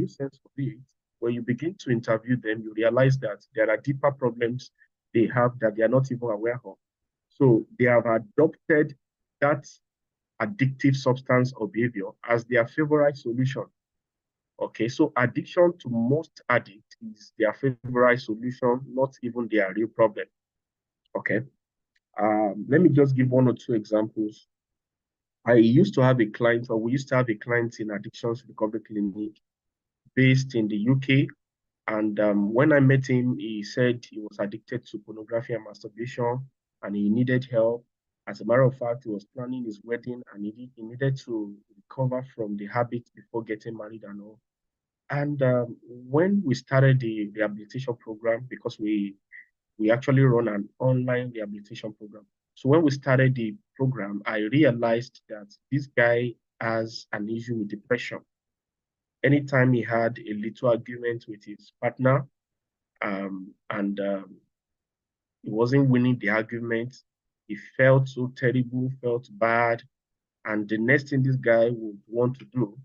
sense of it, when you begin to interview them, you realize that there are deeper problems they have that they are not even aware of. So they have adopted that addictive substance or behavior as their favorite solution. Okay, so addiction to most addicts is their favorite solution, not even their real problem. Okay, let me just give one or two examples. I used to have a client, or we used to have a client in addictions recovery clinic based in the UK. And when I met him, he said he was addicted to pornography and masturbation, and he needed help. As a matter of fact, he was planning his wedding, and he needed to recover from the habit before getting married and all. And when we started the rehabilitation program, because we actually run an online rehabilitation program. So when we started the program, I realized that this guy has an issue with depression. Anytime he had a little argument with his partner, and he wasn't winning the argument, he felt so terrible, felt bad. And the next thing this guy would want to do,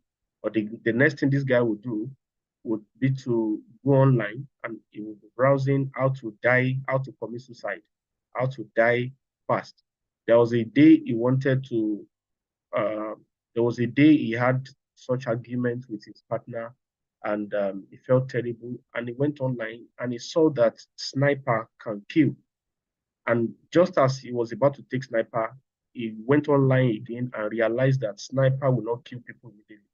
or the next thing this guy would do, would be to go online, and he would be browsing how to die, how to commit suicide, how to die fast. There was a day he wanted to, uh, there was a day he had such argument with his partner, and he felt terrible. And he went online and he saw that sniper can kill. And just as he was about to take sniper, he went online again and realized that sniper will not kill people immediately.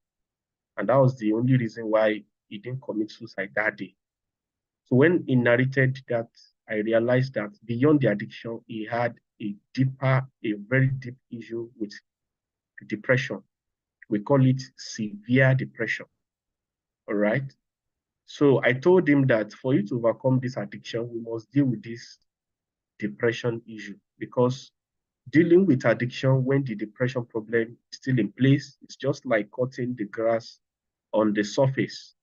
And that was the only reason why he didn't commit suicide that day. So when he narrated that, I realized that beyond the addiction, he had a very deep issue with depression. We call it severe depression. All right. So I told him that for you to overcome this addiction, we must deal with this depression issue, because dealing with addiction when the depression problem is still in place, it's just like cutting the grass on the surface,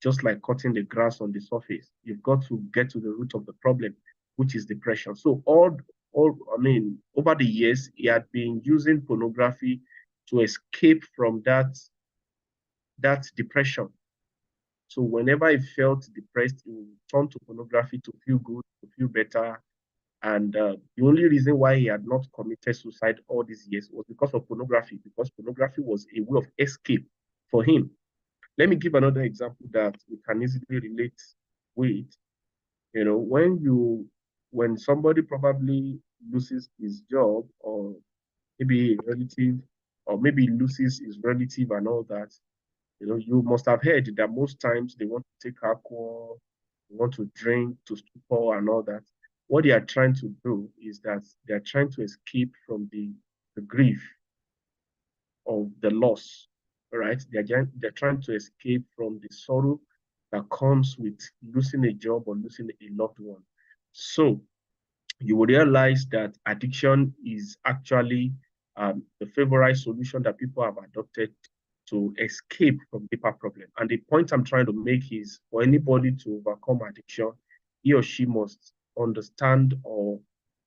just like cutting the grass on the surface. You've got to get to the root of the problem, which is depression. So I mean, over the years, he had been using pornography to escape from that depression. So whenever he felt depressed, he would turn to pornography to feel good, to feel better. And the only reason why he had not committed suicide all these years was because of pornography, because pornography was a way of escape for him. Let me give another example that we can easily relate with. You know, when somebody probably loses his job, or maybe a relative, or maybe loses his relative and all that, you know, you must have heard that most times they want to take alcohol, they want to drink to stupor and all that. What they are trying to do is that they are trying to escape from the grief of the loss, right? They're trying to escape from the sorrow that comes with losing a job or losing a loved one. So you will realize that addiction is actually the favorite solution that people have adopted to escape from deeper problem. And the point I'm trying to make is, for anybody to overcome addiction, he or she must understand, or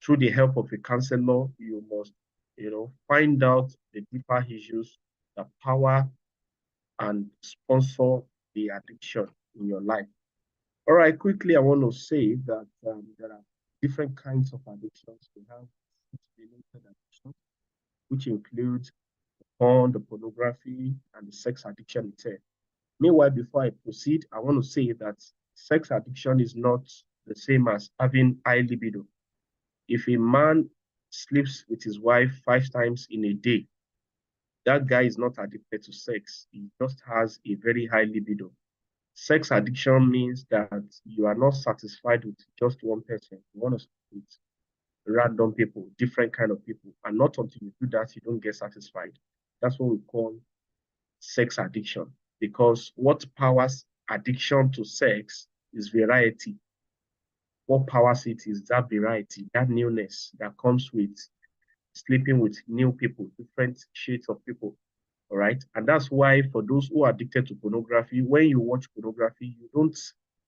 through the help of a counselor, you must, find out the deeper issues, the power and sponsor the addiction in your life. All right, quickly, I want to say that there are different kinds of addictions. We have related addictions, which includes porn, the pornography, and the sex addiction itself. Meanwhile, before I proceed, I want to say that sex addiction is not the same as having high libido. If a man sleeps with his wife 5 times in a day, that guy is not addicted to sex. He just has a very high libido. Sex addiction means that you are not satisfied with just one person. You want to sleep with random people, different kind of people. And not until you do that, you don't get satisfied. That's what we call sex addiction. Because what powers addiction to sex is variety. What powers it is that variety, that newness that comes with sleeping with new people, different shades of people. All right. And that's why for those who are addicted to pornography, when you watch pornography, you don't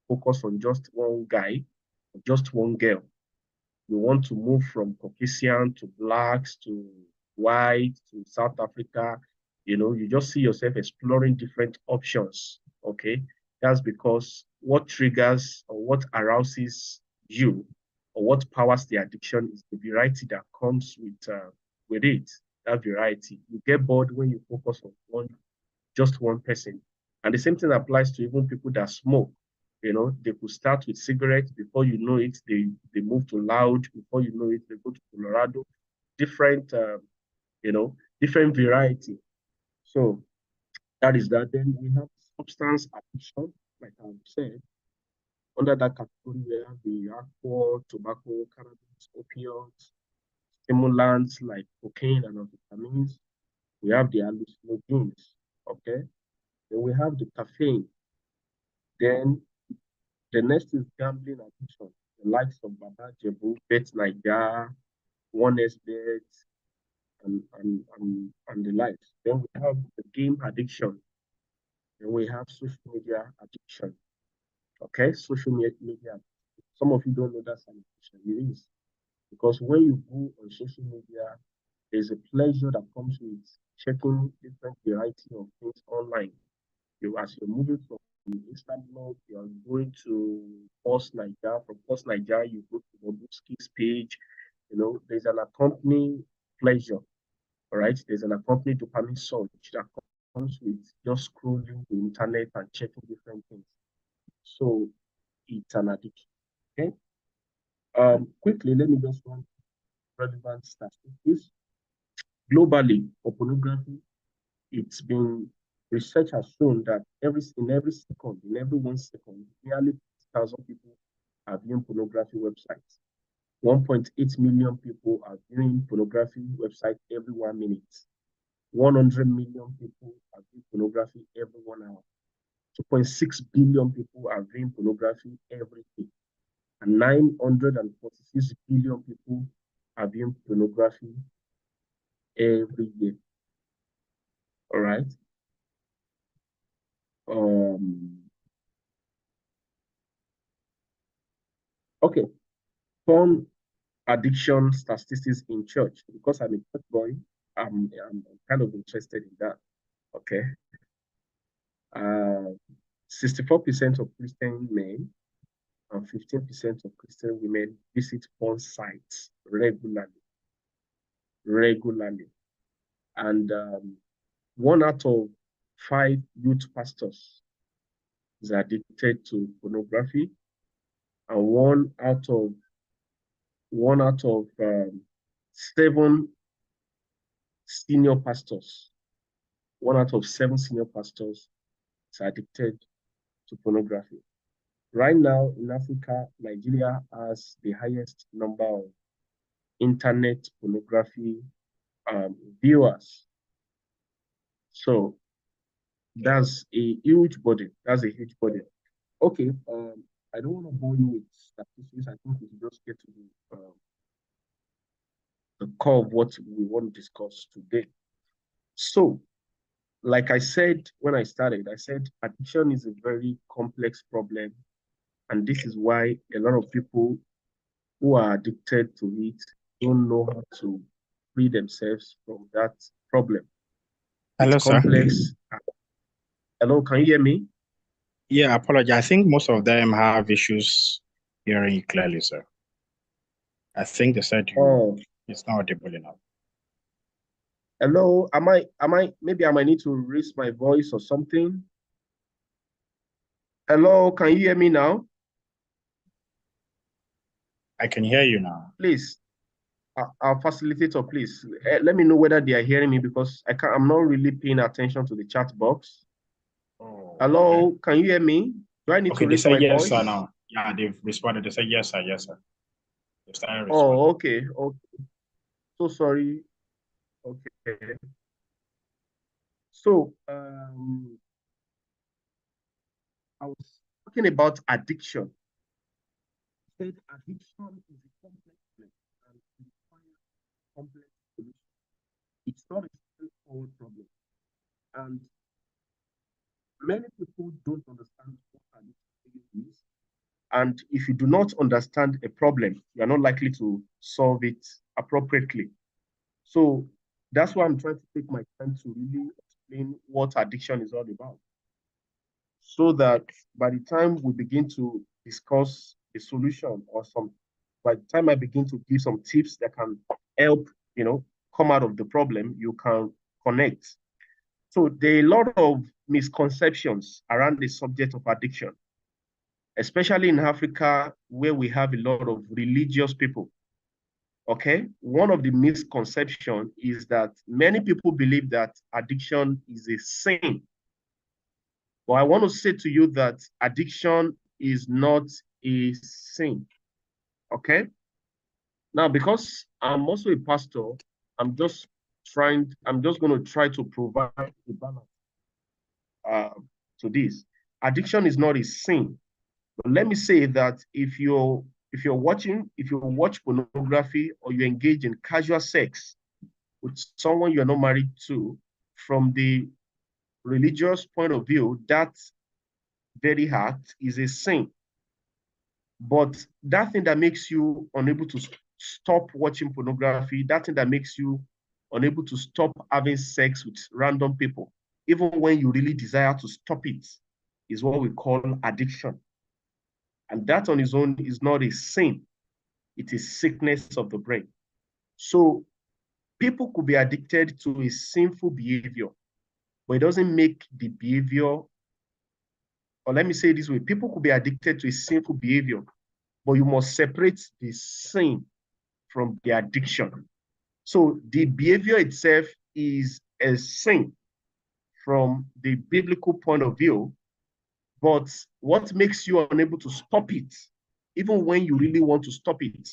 focus on just one guy or just one girl. You want to move from Caucasian to blacks to white to South Africa. You just see yourself exploring different options. Okay. That's because what triggers or what arouses you or what powers the addiction is the variety that comes with it. That variety. You get bored when you focus on just one person. And the same thing applies to even people that smoke. They could start with cigarettes. Before you know it, they move to loud. Before you know it, they go to Colorado. Different, different variety. So that is that. Then we have substance addiction, like I've said. Under that category, we have the alcohol, tobacco, cannabis, opioids, stimulants like cocaine and amphetamines. We have the hallucinogens, okay? Then we have the caffeine. Then the next is gambling addiction, the likes of Baba Jebu, Bet Naija, One S Bet, and the likes. Then we have the game addiction. Then we have social media addiction. Okay, social media. Some of you don't know that's an addiction. It is. Because when you go on social media, there's a pleasure that comes with checking different variety of things online. As you're moving from Instagram, you're going to Post Niger. From Post Niger, you go to Bobuski's page. There's an accompanying pleasure, all right? There's an accompanying dopamine surge that comes with just scrolling the internet and checking different things. So it's an addiction, okay? Quickly, let me just run relevant statistics. Globally, for pornography, it's been research has shown that in every second, in every 1 second, nearly 50,000 people are viewing pornography websites. 1.8 million people are viewing pornography websites every 1 minute. 100 million people are viewing pornography every 1 hour. 2.6 billion people are viewing pornography every day. And 946 billion people are viewing pornography every year. All right. Okay. Porn addiction statistics in church. Because I'm a church boy, I'm kind of interested in that. Okay. 64% of Christian men and 15% of Christian women visit porn sites regularly. And 1 out of 5 youth pastors is addicted to pornography, and one out of 7 senior pastors, 1 out of 7 senior pastors is addicted to pornography. Right now in Africa, Nigeria has the highest number of internet pornography viewers. So that's a huge burden. Okay, I don't want to bore you with statistics. I think we should just get to the core of what we want to discuss today. So, like I said when I started, I said addiction is a very complex problem. And this is why a lot of people who are addicted to it don't know how to free themselves from that problem. Hello, It's complex. Sir. Hello, can you hear me? Yeah, I apologize. I think most of them have issues hearing you clearly, sir. I think they said it's not audible enough. Hello, maybe I might need to raise my voice or something. Hello, can you hear me now? I can hear you now. Please, our facilitator, please, let me know whether they are hearing me, because I'm not really paying attention to the chat box. Oh, hello, okay. Can you hear me? Do I need to raise my yes, voice? sir, now. Yeah, they've responded. They said yes, sir, yes, sir. They've started responding. responding. Okay. So sorry. Okay. So, I was talking about addiction. I said addiction is a complex thing and it requires complex solution. It's not a straightforward problem. And many people don't understand what addiction is. And if you do not understand a problem, you are not likely to solve it appropriately. So that's why I'm trying to take my time to really explain what addiction is all about, so that by the time we begin to discuss a solution or by the time I begin to give some tips that can help, come out of the problem, you can connect. So there are a lot of misconceptions around the subject of addiction, especially in Africa, where we have a lot of religious people. Okay, one of the misconceptions is that many people believe that addiction is a sin. But I want to say to you that addiction is not a sin. Okay. Now, because I'm also a pastor, I'm just going to try to provide a balance uh, to this. Addiction is not a sin. But let me say that if you watch pornography or you engage in casual sex with someone you're not married to, from the religious point of view, that very act is a sin. But that thing that makes you unable to stop watching pornography, that thing that makes you unable to stop having sex with random people, even when you really desire to stop it, is what we call addiction. And that on its own is not a sin. It is sickness of the brain. So people could be addicted to a sinful behavior, but it doesn't make the behavior, or let me say it this way, people could be addicted to a sinful behavior, but you must separate the sin from the addiction. So the behavior itself is a sin from the biblical point of view, but what makes you unable to stop it, even when you really want to stop it,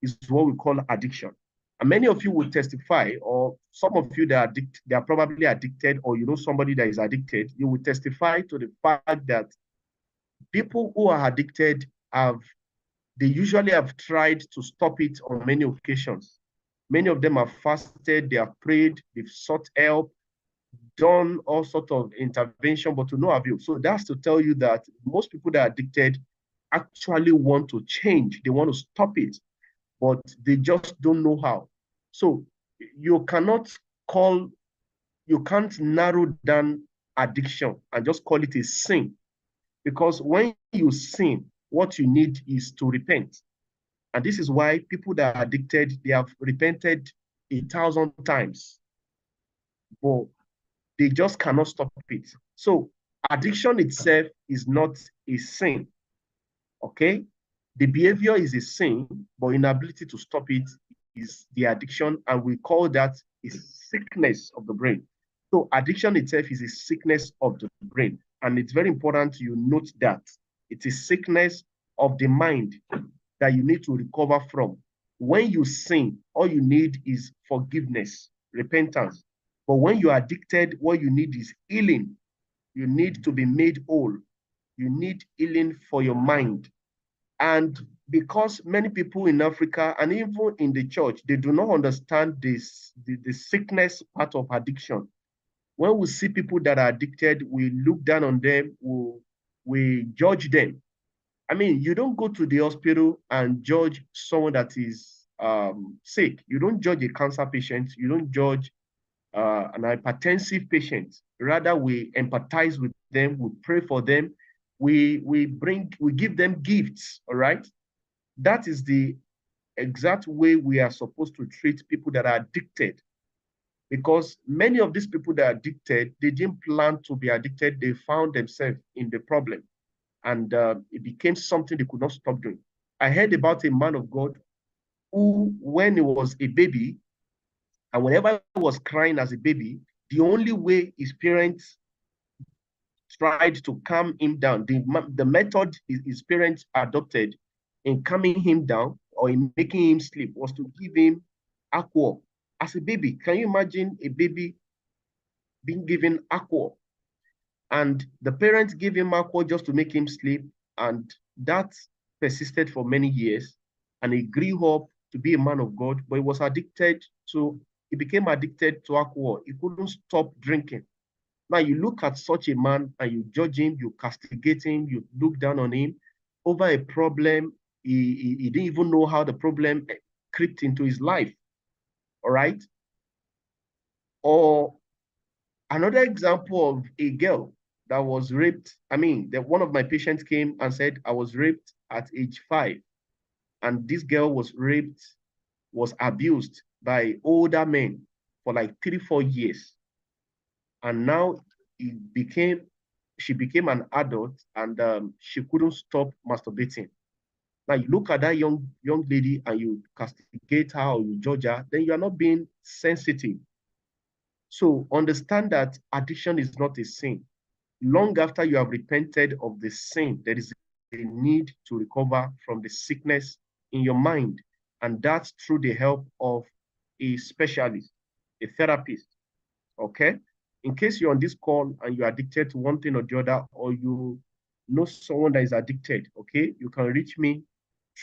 is what we call addiction. And many of you will testify, or some of you that they are probably addicted, or you know somebody that is addicted, you will testify to the fact that people who are addicted they usually have tried to stop it on many occasions. Many of them have fasted, they have prayed, they've sought help, done all sorts of intervention, but to no avail. So that's to tell you that most people that are addicted actually want to change. They want to stop it, but they just don't know how. So you can't narrow down addiction and just call it a sin. Because when you sin, what you need is to repent. And this is why people that are addicted, they have repented 1,000 times, but they just cannot stop it. So addiction itself is not a sin, okay? The behavior is a sin, but inability to stop it is the addiction, and we call that a sickness of the brain. So addiction itself is a sickness of the brain, and it's very important you note that it's a sickness of the mind that you need to recover from. When you sin, all you need is forgiveness, repentance. But when you're addicted, what you need is healing. You need to be made whole. You need healing for your mind. And because many people in Africa and even in the church, they do not understand the sickness part of addiction. When we see people that are addicted, we look down on them, we judge them. I mean, you don't go to the hospital and judge someone that is sick. You don't judge a cancer patient. You don't judge an hypertensive patient. Rather, we empathize with them. We pray for them. We give them gifts. All right. That is the exact way we are supposed to treat people that are addicted. Because many of these people that are addicted, they didn't plan to be addicted. They found themselves in the problem. And it became something they could not stop doing. I heard about a man of God who, when he was a baby, and whenever he was crying as a baby, the only way his parents tried to calm him down, the method his parents adopted in calming him down or in making him sleep was to give him aqua as a baby. Can you imagine a baby being given aqua? And the parents gave him aqua just to make him sleep, and that persisted for many years. And he grew up to be a man of God, but he became addicted to alcohol. He couldn't stop drinking. Now you look at such a man and you judge him, you castigate him, you look down on him over a problem. He didn't even know how the problem crept into his life. All right. Or Another example of a girl that was raped. I mean, one of my patients came and said, I was raped at age 5. And this girl was raped, was abused by older men for like 3-4 years. And now she became an adult, and she couldn't stop masturbating. Now you look at that young lady and you castigate her or you judge her, then you are not being sensitive. So understand that addiction is not a sin. Long after you have repented of the sin, there is a need to recover from the sickness in your mind. And that's through the help of a specialist, a therapist. Okay? In case you're on this call and you're addicted to one thing or the other, or you know someone that is addicted, okay, you can reach me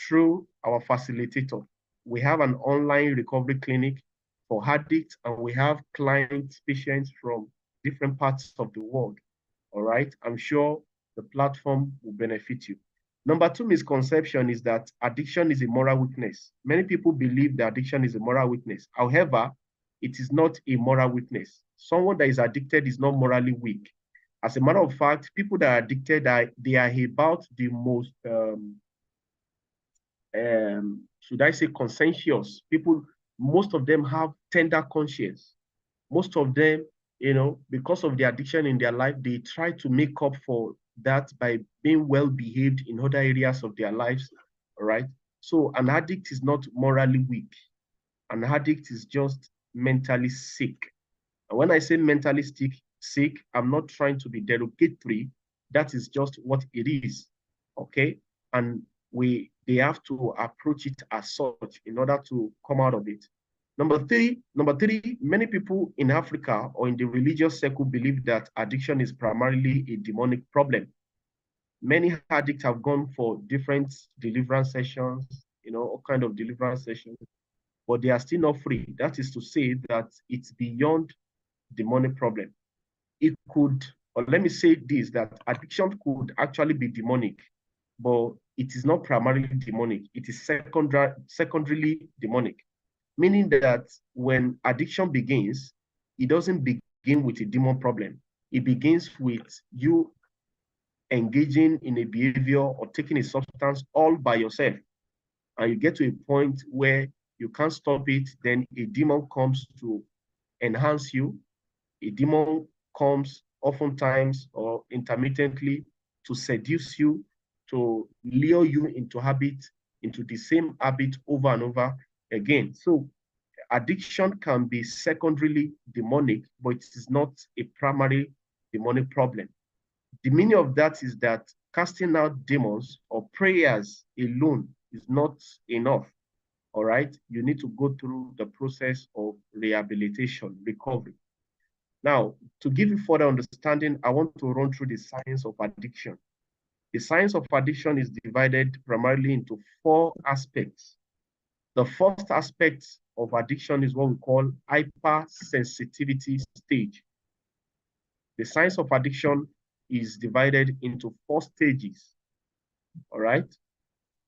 through our facilitator. We have an online recovery clinic for addicts, and we have clients, patients from different parts of the world. All right? I'm sure the platform will benefit you. Number 2 misconception is that addiction is a moral weakness. Many people believe that addiction is a moral weakness. However, it is not a moral weakness. Someone that is addicted is not morally weak. As a matter of fact, people that are addicted, they are about the most, should I say, conscientious people. Most of them have tender conscience. Most of them, because of the addiction in their life, they try to make up for that by being well behaved in other areas of their lives. All right. So an addict is not morally weak. An addict is just mentally sick. And when I say mentally sick, I'm not trying to be derogatory. That is just what it is. Okay. And they have to approach it as such in order to come out of it. Number three, many people in Africa or in the religious circle believe that addiction is primarily a demonic problem. Many addicts have gone for different deliverance sessions, all kind of deliverance sessions, but they are still not free. That is to say that it's beyond demonic problem. It could, or let me say this, that addiction could actually be demonic, but it is not primarily demonic. It is secondarily demonic, meaning that when addiction begins, it doesn't begin with a demon problem. It begins with you engaging in a behavior or taking a substance all by yourself. And you get to a point where you can't stop it, then a demon comes to enhance you. A demon comes oftentimes or intermittently to seduce you, to lure you into the same habit over and over again. So addiction can be secondarily demonic, but it is not a primary demonic problem. The meaning of that is that casting out demons or prayers alone is not enough. All right. You need to go through the process of rehabilitation, recovery. Now, to give you further understanding, I want to run through the science of addiction. The science of addiction is divided primarily into 4 aspects. The first aspect of addiction is what we call hypersensitivity stage. The science of addiction is divided into 4 stages. All right?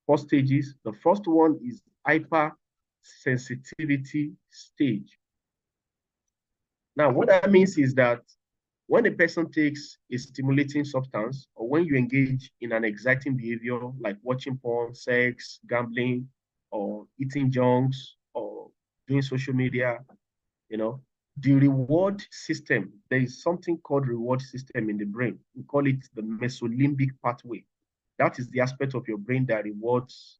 4 stages. The first one is hypersensitivity stage. Now, what that means is that when a person takes a stimulating substance, or when you engage in an exciting behavior like watching porn, sex, gambling, or eating junks, or doing social media, the reward system, there is something called reward system in the brain. We call it the mesolimbic pathway. That is the aspect of your brain that rewards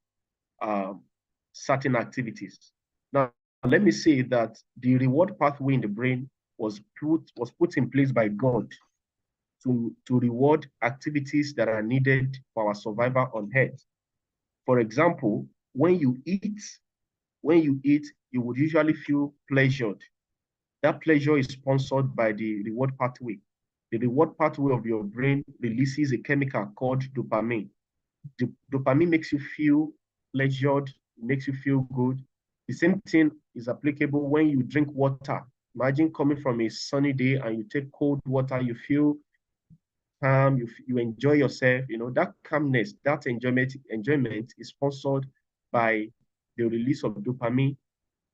certain activities. Now, let me say that the reward pathway in the brain was put in place by God to reward activities that are needed for our survival on Earth. For example, when you eat, you would usually feel pleasured. That pleasure is sponsored by the reward pathway. The reward pathway of your brain releases a chemical called dopamine. The dopamine makes you feel pleasured, makes you feel good. The same thing is applicable when you drink water. Imagine coming from a sunny day and you take cold water, you feel calm, you enjoy yourself. That calmness, that enjoyment is sponsored by the release of dopamine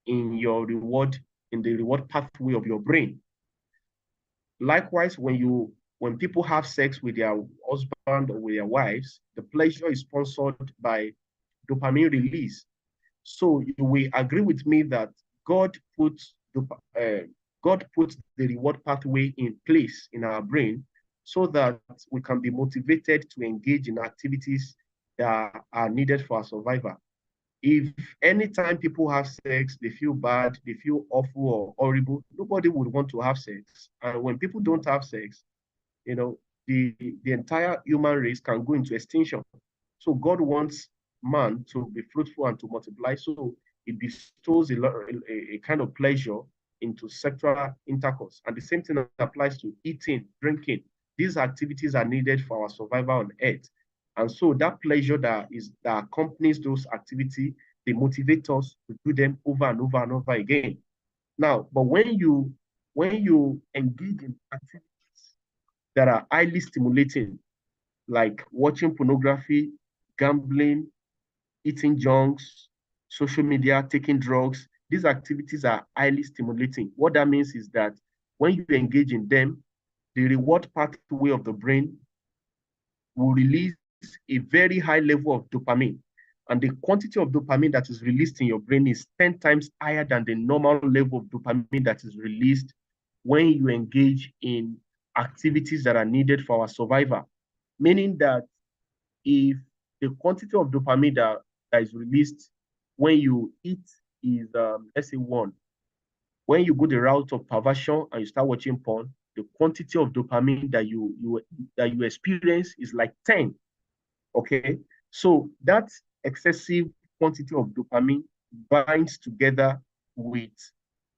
in the reward pathway of your brain. Likewise, when people have sex with their husband or with their wives, the pleasure is sponsored by dopamine release. So you will agree with me that God puts God puts the reward pathway in place in our brain so that we can be motivated to engage in activities that are needed for our survival. If anytime people have sex, they feel bad, they feel awful or horrible, nobody would want to have sex. And when people don't have sex, you know, the entire human race can go into extinction. So God wants man to be fruitful and to multiply. So it bestows a kind of pleasure into sexual intercourse. And the same thing applies to eating, drinking. These activities are needed for our survival on earth. And so that pleasure that accompanies those activities, they motivate us to do them over and over and over again. Now, but when you engage in activities that are highly stimulating, like watching pornography, gambling, eating junks, social media, taking drugs. These activities are highly stimulating. What that means is that when you engage in them, the reward pathway of the brain will release a very high level of dopamine. And the quantity of dopamine that is released in your brain is 10 times higher than the normal level of dopamine that is released when you engage in activities that are needed for our survival. Meaning that if the quantity of dopamine that is released when you eat is, let's say, one, when you go the route of perversion and you start watching porn, the quantity of dopamine that you experience is like 10. Okay, so that excessive quantity of dopamine binds together with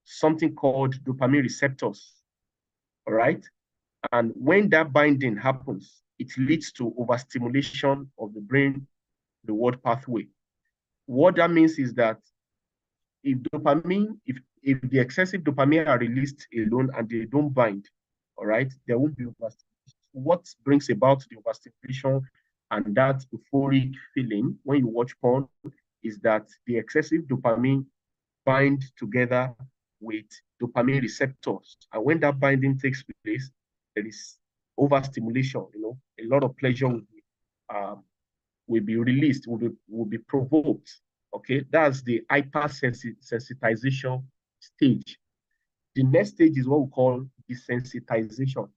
something called dopamine receptors. All right, and when that binding happens, it leads to overstimulation of the brain reward pathway. What that means is that if the excessive dopamine are released alone and they don't bind, all right, there won't be overstimulation. What brings about the overstimulation and that euphoric feeling when you watch porn is that the excessive dopamine bind together with dopamine receptors. And when that binding takes place, there is overstimulation, a lot of pleasure will be released, will be provoked. Okay, that's the hypersensitization stage. The next stage is what we call desensitization.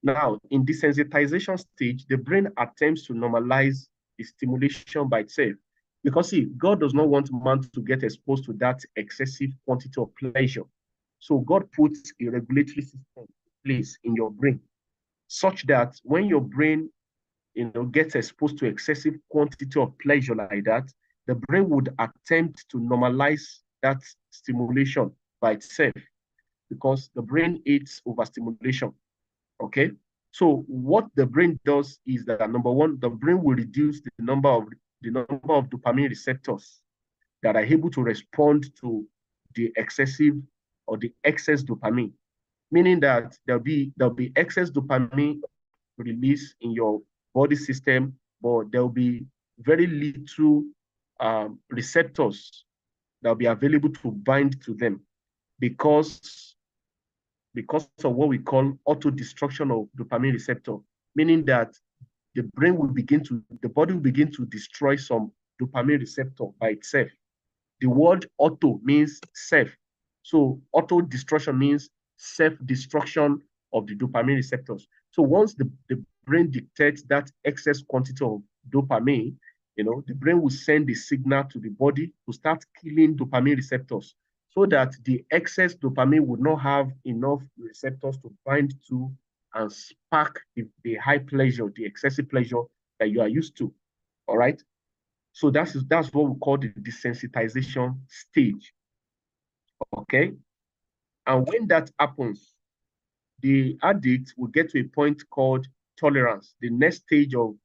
Now, in desensitization stage, the brain attempts to normalize the stimulation by itself. Because see, God does not want man to get exposed to that excessive quantity of pleasure. So God puts a regulatory system in place in your brain such that when your brain gets exposed to excessive quantity of pleasure like that, the brain would attempt to normalize that stimulation by itself because the brain hates overstimulation. Okay. So what the brain does is that number one, the brain will reduce the number of dopamine receptors that are able to respond to the excessive or the excess dopamine, meaning that there'll be excess dopamine release in your body system, but there'll be very little receptors that'll be available to bind to them because of what we call auto-destruction of dopamine receptor, meaning that the body will begin to destroy some dopamine receptor by itself. The word auto means self. So auto-destruction means self-destruction of the dopamine receptors. So once the brain detects that excess quantity of dopamine, the brain will send a signal to the body to start killing dopamine receptors so that the excess dopamine would not have enough receptors to bind to and spark the high pleasure, the excessive pleasure that you are used to. All right. So that's what we call the desensitization stage. Okay. And when that happens, the addict will get to a point called tolerance. The next stage of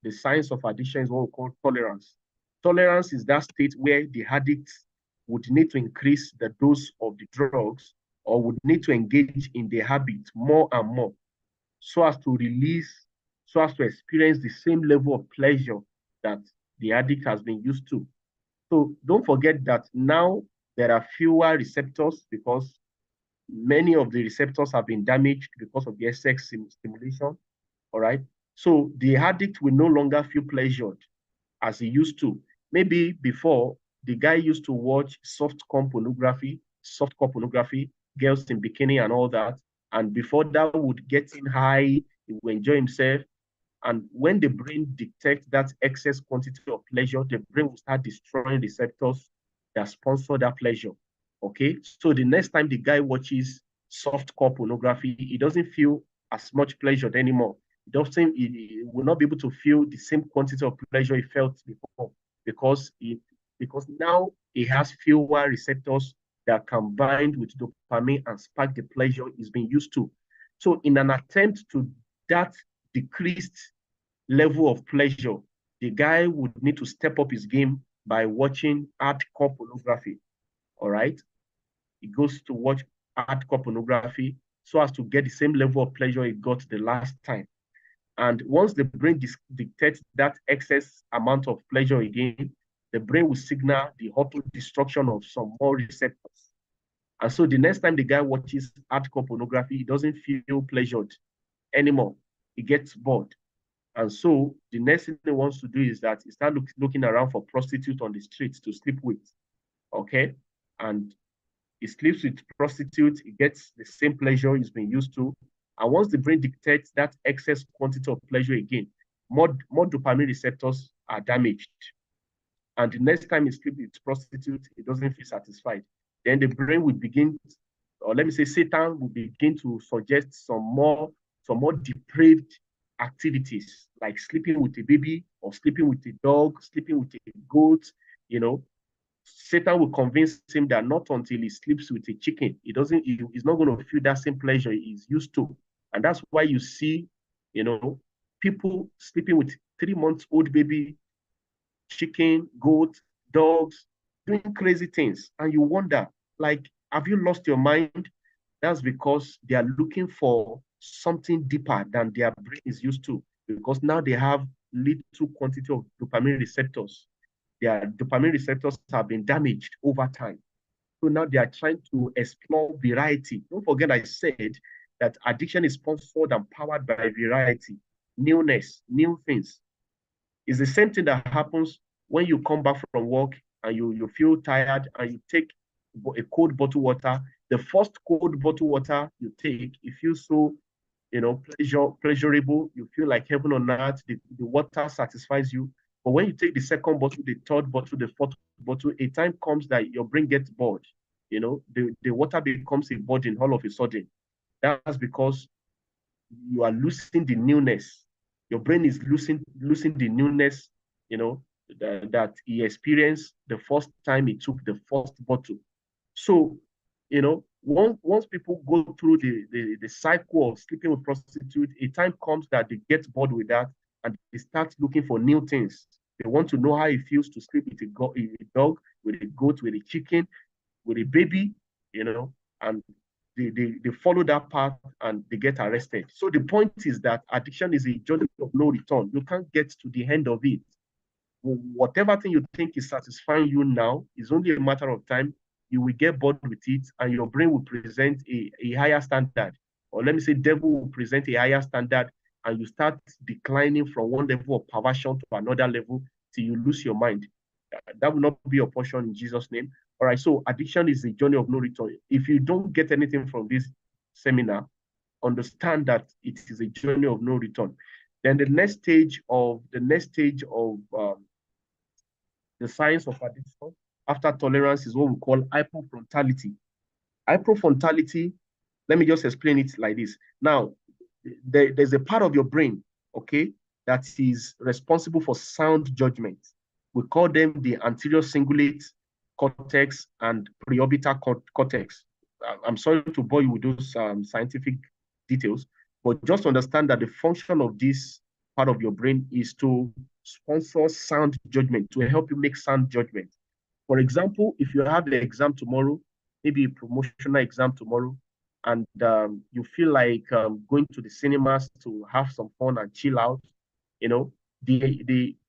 the science of addiction is what we call tolerance. Tolerance is that state where the addict would need to increase the dose of the drugs or would need to engage in the habit more and more so as to experience the same level of pleasure that the addict has been used to. So don't forget that now there are fewer receptors because Many of the receptors have been damaged because of the excess stimulation. All right. So the addict will no longer feel pleasured as he used to. Maybe before, the guy used to watch softcore pornography, girls in bikini and all that. And before that would get him high, he would enjoy himself. And when the brain detects that excess quantity of pleasure, the brain will start destroying receptors that sponsor that pleasure. Okay. So the next time the guy watches softcore pornography, he doesn't feel as much pleasure anymore. He will not be able to feel the same quantity of pleasure he felt before because now he has fewer receptors that can bind with dopamine and spark the pleasure he's been used to. So in an attempt to that decreased level of pleasure, the guy would need to step up his game by watching hardcore pornography. All right. He goes to watch hardcore pornography so as to get the same level of pleasure he got the last time. And once the brain dictates that excess amount of pleasure again, the brain will signal the auto destruction of some more receptors. And so the next time the guy watches hardcore pornography, he doesn't feel pleasured anymore. He gets bored. And so the next thing he wants to do is that he start looking around for prostitutes on the streets to sleep with. Okay. And he sleeps with prostitutes, he gets the same pleasure he's been used to. And once the brain dictates that excess quantity of pleasure again, more dopamine receptors are damaged. And the next time he sleeps with prostitute, he doesn't feel satisfied. Then the brain will begin, or let me say, Satan will begin to suggest some more depraved activities, like sleeping with a baby or sleeping with a dog, sleeping with a goat, you know. Satan will convince him that not until he sleeps with a chicken, he's not going to feel that same pleasure he's used to. And that's why you see, you know, people sleeping with 3 months old baby, chicken, goat, dogs, doing crazy things. And you wonder, like, have you lost your mind? That's because they are looking for something deeper than their brain is used to, because now they have little quantity of dopamine receptors. Their dopamine receptors have been damaged over time. So now they are trying to explore variety. Don't forget, I said that addiction is sponsored and powered by variety, newness, new things. It's the same thing that happens when you come back from work and you feel tired and you take a cold bottle water. The first cold bottle water you take, you feel so, pleasurable. You feel like heaven on earth. The water satisfies you. But when you take the second bottle, the third bottle, the fourth bottle, a time comes that your brain gets bored. The water becomes a burden all of a sudden. That's because you are losing the newness. Your brain is losing the newness, that he experienced the first time he took the first bottle. So, once people go through the cycle of sleeping with prostitutes, a time comes that they get bored with that and they start looking for new things. They want to know how it feels to sleep with a dog, with a goat, with a chicken, with a baby, and they follow that path and they get arrested. So the point is that addiction is a journey of no return. You can't get to the end of it. Whatever thing you think is satisfying you now is only a matter of time. You will get bored with it and your brain will present a higher standard. Or let me say, devil will present a higher standard and you start declining from one level of perversion to another level till you lose your mind. That will not be your portion in Jesus' name. All right, so addiction is a journey of no return. If you don't get anything from this seminar, understand that it is a journey of no return. Then the next stage of the science of addiction after tolerance is what we call hypofrontality. Hypofrontality, let me just explain it like this. Now, there's a part of your brain, okay, that is responsible for sound judgment. We call them the anterior cingulate cortex and preorbital cortex. I'm sorry to bore you with those scientific details, but just understand that the function of this part of your brain is to sponsor sound judgment, to help you make sound judgment. For example, if you have the exam tomorrow, maybe a promotional exam tomorrow, and you feel like going to the cinemas to have some fun and chill out,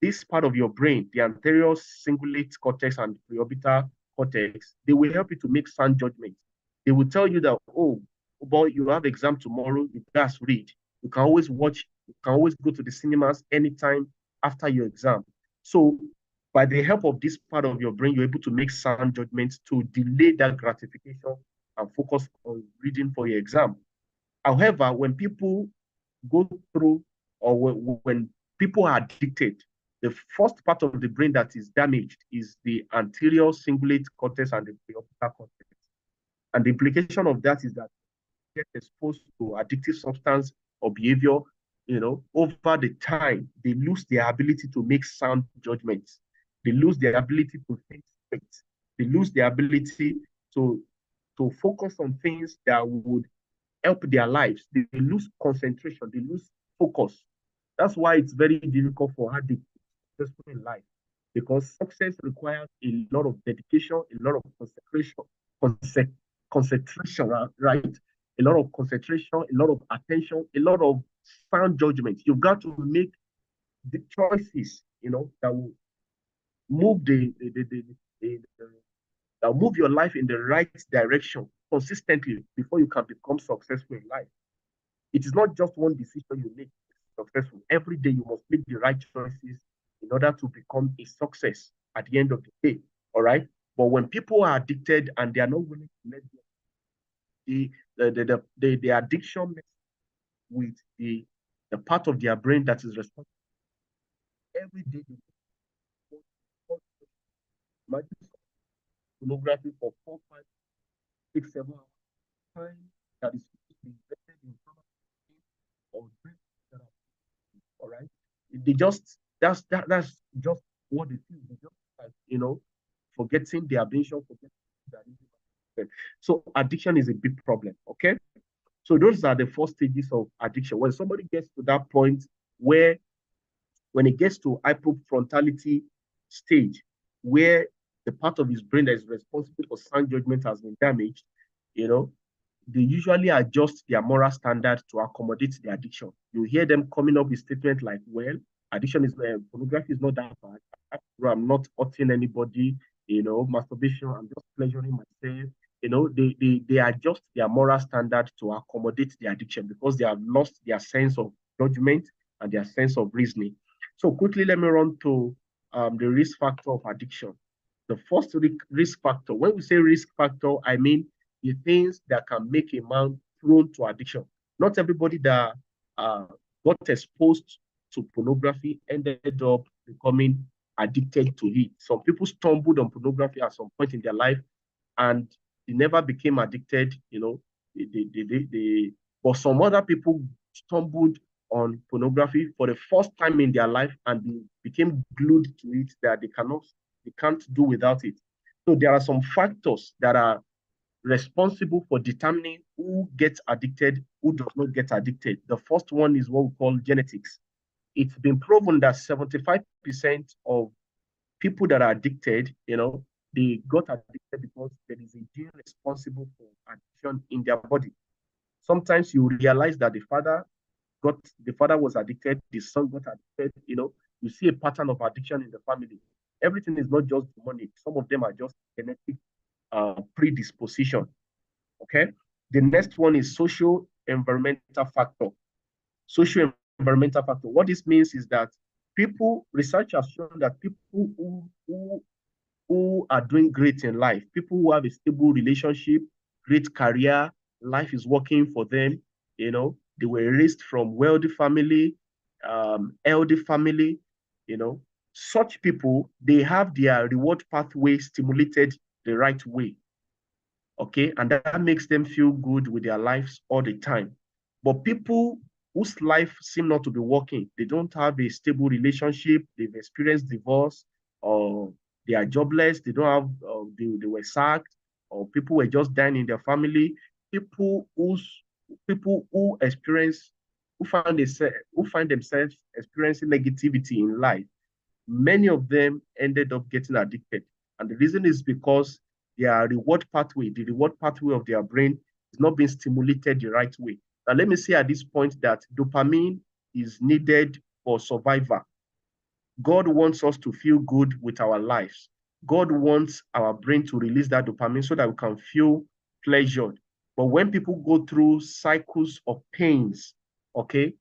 this part of your brain, the anterior cingulate cortex and preorbital cortex, they will help you to make sound judgment. They will tell you that, oh, boy, you have exam tomorrow, you guys read. You can always watch, you can always go to the cinemas anytime after your exam. So by the help of this part of your brain, you're able to make sound judgments to delay that gratification and focus on reading for your exam. However, when people go through, or when people are addicted, the first part of the brain that is damaged is the anterior cingulate cortex and the preorbital cortex. And the implication of that is that they get exposed to addictive substance or behavior, over the time, they lose their ability to make sound judgments. They lose their ability to think straight. They lose their ability to, to focus on things that would help their lives. They lose concentration, they lose focus. That's why it's very difficult for addicts to be successful in life, because success requires a lot of dedication, a lot of concentration, right? A lot of concentration, a lot of attention, a lot of sound judgment. You've got to make the choices, that will move that will move your life in the right direction consistently before you can become successful in life. It is not just one decision you make successful. Every day you must make the right choices in order to become a success at the end of the day. All right. But when people are addicted and they are not willing to let go, the addiction with the part of their brain that is responsible every day. Imagine pornography for 4, 5, 6, 7 hours time that is supposed to be invested in or all right. They just that's just what they feel. They just forgetting their vision, forgetting that. So addiction is a big problem. Okay. So those are the 4 stages of addiction. When somebody gets to that point where, when it gets to hypofrontality stage, where the part of his brain that is responsible for sound judgment has been damaged, they usually adjust their moral standard to accommodate the addiction. You hear them coming up with statements like, well, addiction is pornography is not that bad. I'm not hurting anybody, masturbation, I'm just pleasuring myself. They adjust their moral standard to accommodate the addiction because they have lost their sense of judgment and their sense of reasoning. So quickly, let me run to the risk factor of addiction. The first risk factor, when we say risk factor, I mean the things that can make a man prone to addiction. Not everybody that got exposed to pornography ended up becoming addicted to it. Some people stumbled on pornography at some point in their life and they never became addicted, but some other people stumbled on pornography for the first time in their life and they became glued to it that they can't do without it. So there are some factors that are responsible for determining who gets addicted, who does not get addicted. The first one is what we call genetics. It's been proven that 75% of people that are addicted, they got addicted because there is a gene responsible for addiction in their body. Sometimes you realize that the father was addicted, the son got addicted, you see a pattern of addiction in the family. Everything is not just demonic. Some of them are just genetic predisposition. Okay. The next one is social environmental factor. Social environmental factor. What this means is that research has shown that people who are doing great in life, people who have a stable relationship, great career, life is working for them, they were raised from wealthy family, healthy family, such people, they have their reward pathway stimulated the right way. Okay, and that makes them feel good with their lives all the time. But people whose life seem not to be working, they don't have a stable relationship, they've experienced divorce, or they are jobless, they don't have, they were sacked, or people were just dying in their family. People who find themselves experiencing negativity in life, many of them ended up getting addicted. And the reason is because the reward pathway of their brain is not being stimulated the right way. Now, let me say at this point that dopamine is needed for survival. God wants us to feel good with our lives. God wants our brain to release that dopamine so that we can feel pleasured. But when people go through cycles of pains, okay,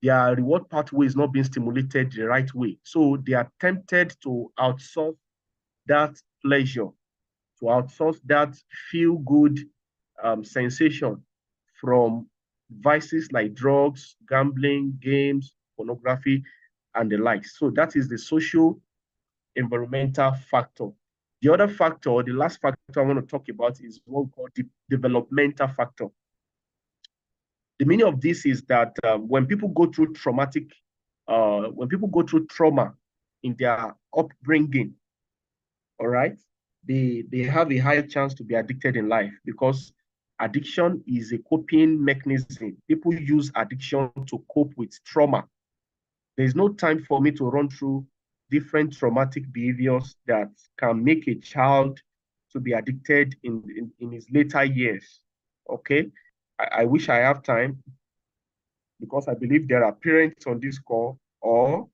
their reward pathway is not being stimulated the right way. So they are tempted to outsource that pleasure, to outsource that feel-good sensation from vices like drugs, gambling, games, pornography, and the likes. So that is the social environmental factor. The other factor, the last factor I want to talk about is what we call the developmental factor. The meaning of this is that when people go through when people go through trauma in their upbringing, all right, they have a higher chance to be addicted in life because addiction is a coping mechanism. People use addiction to cope with trauma. There's no time for me to run through different traumatic behaviors that can make a child to be addicted in his later years. Okay. I wish I have time because I believe there are parents on this call or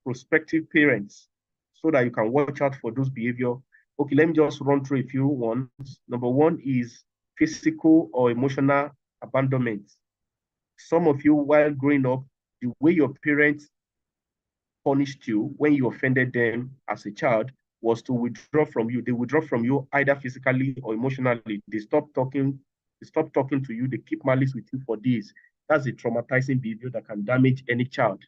prospective parents so that you can watch out for those behavior. Okay, let me just run through a few ones. Number one is physical or emotional abandonment. Some of you, while growing up, the way your parents punished you when you offended them as a child was to withdraw from you. They withdraw from you either physically or emotionally. They stop talking. They stop talking to you. They keep malice with you for days. That's a traumatizing behavior that can damage any child,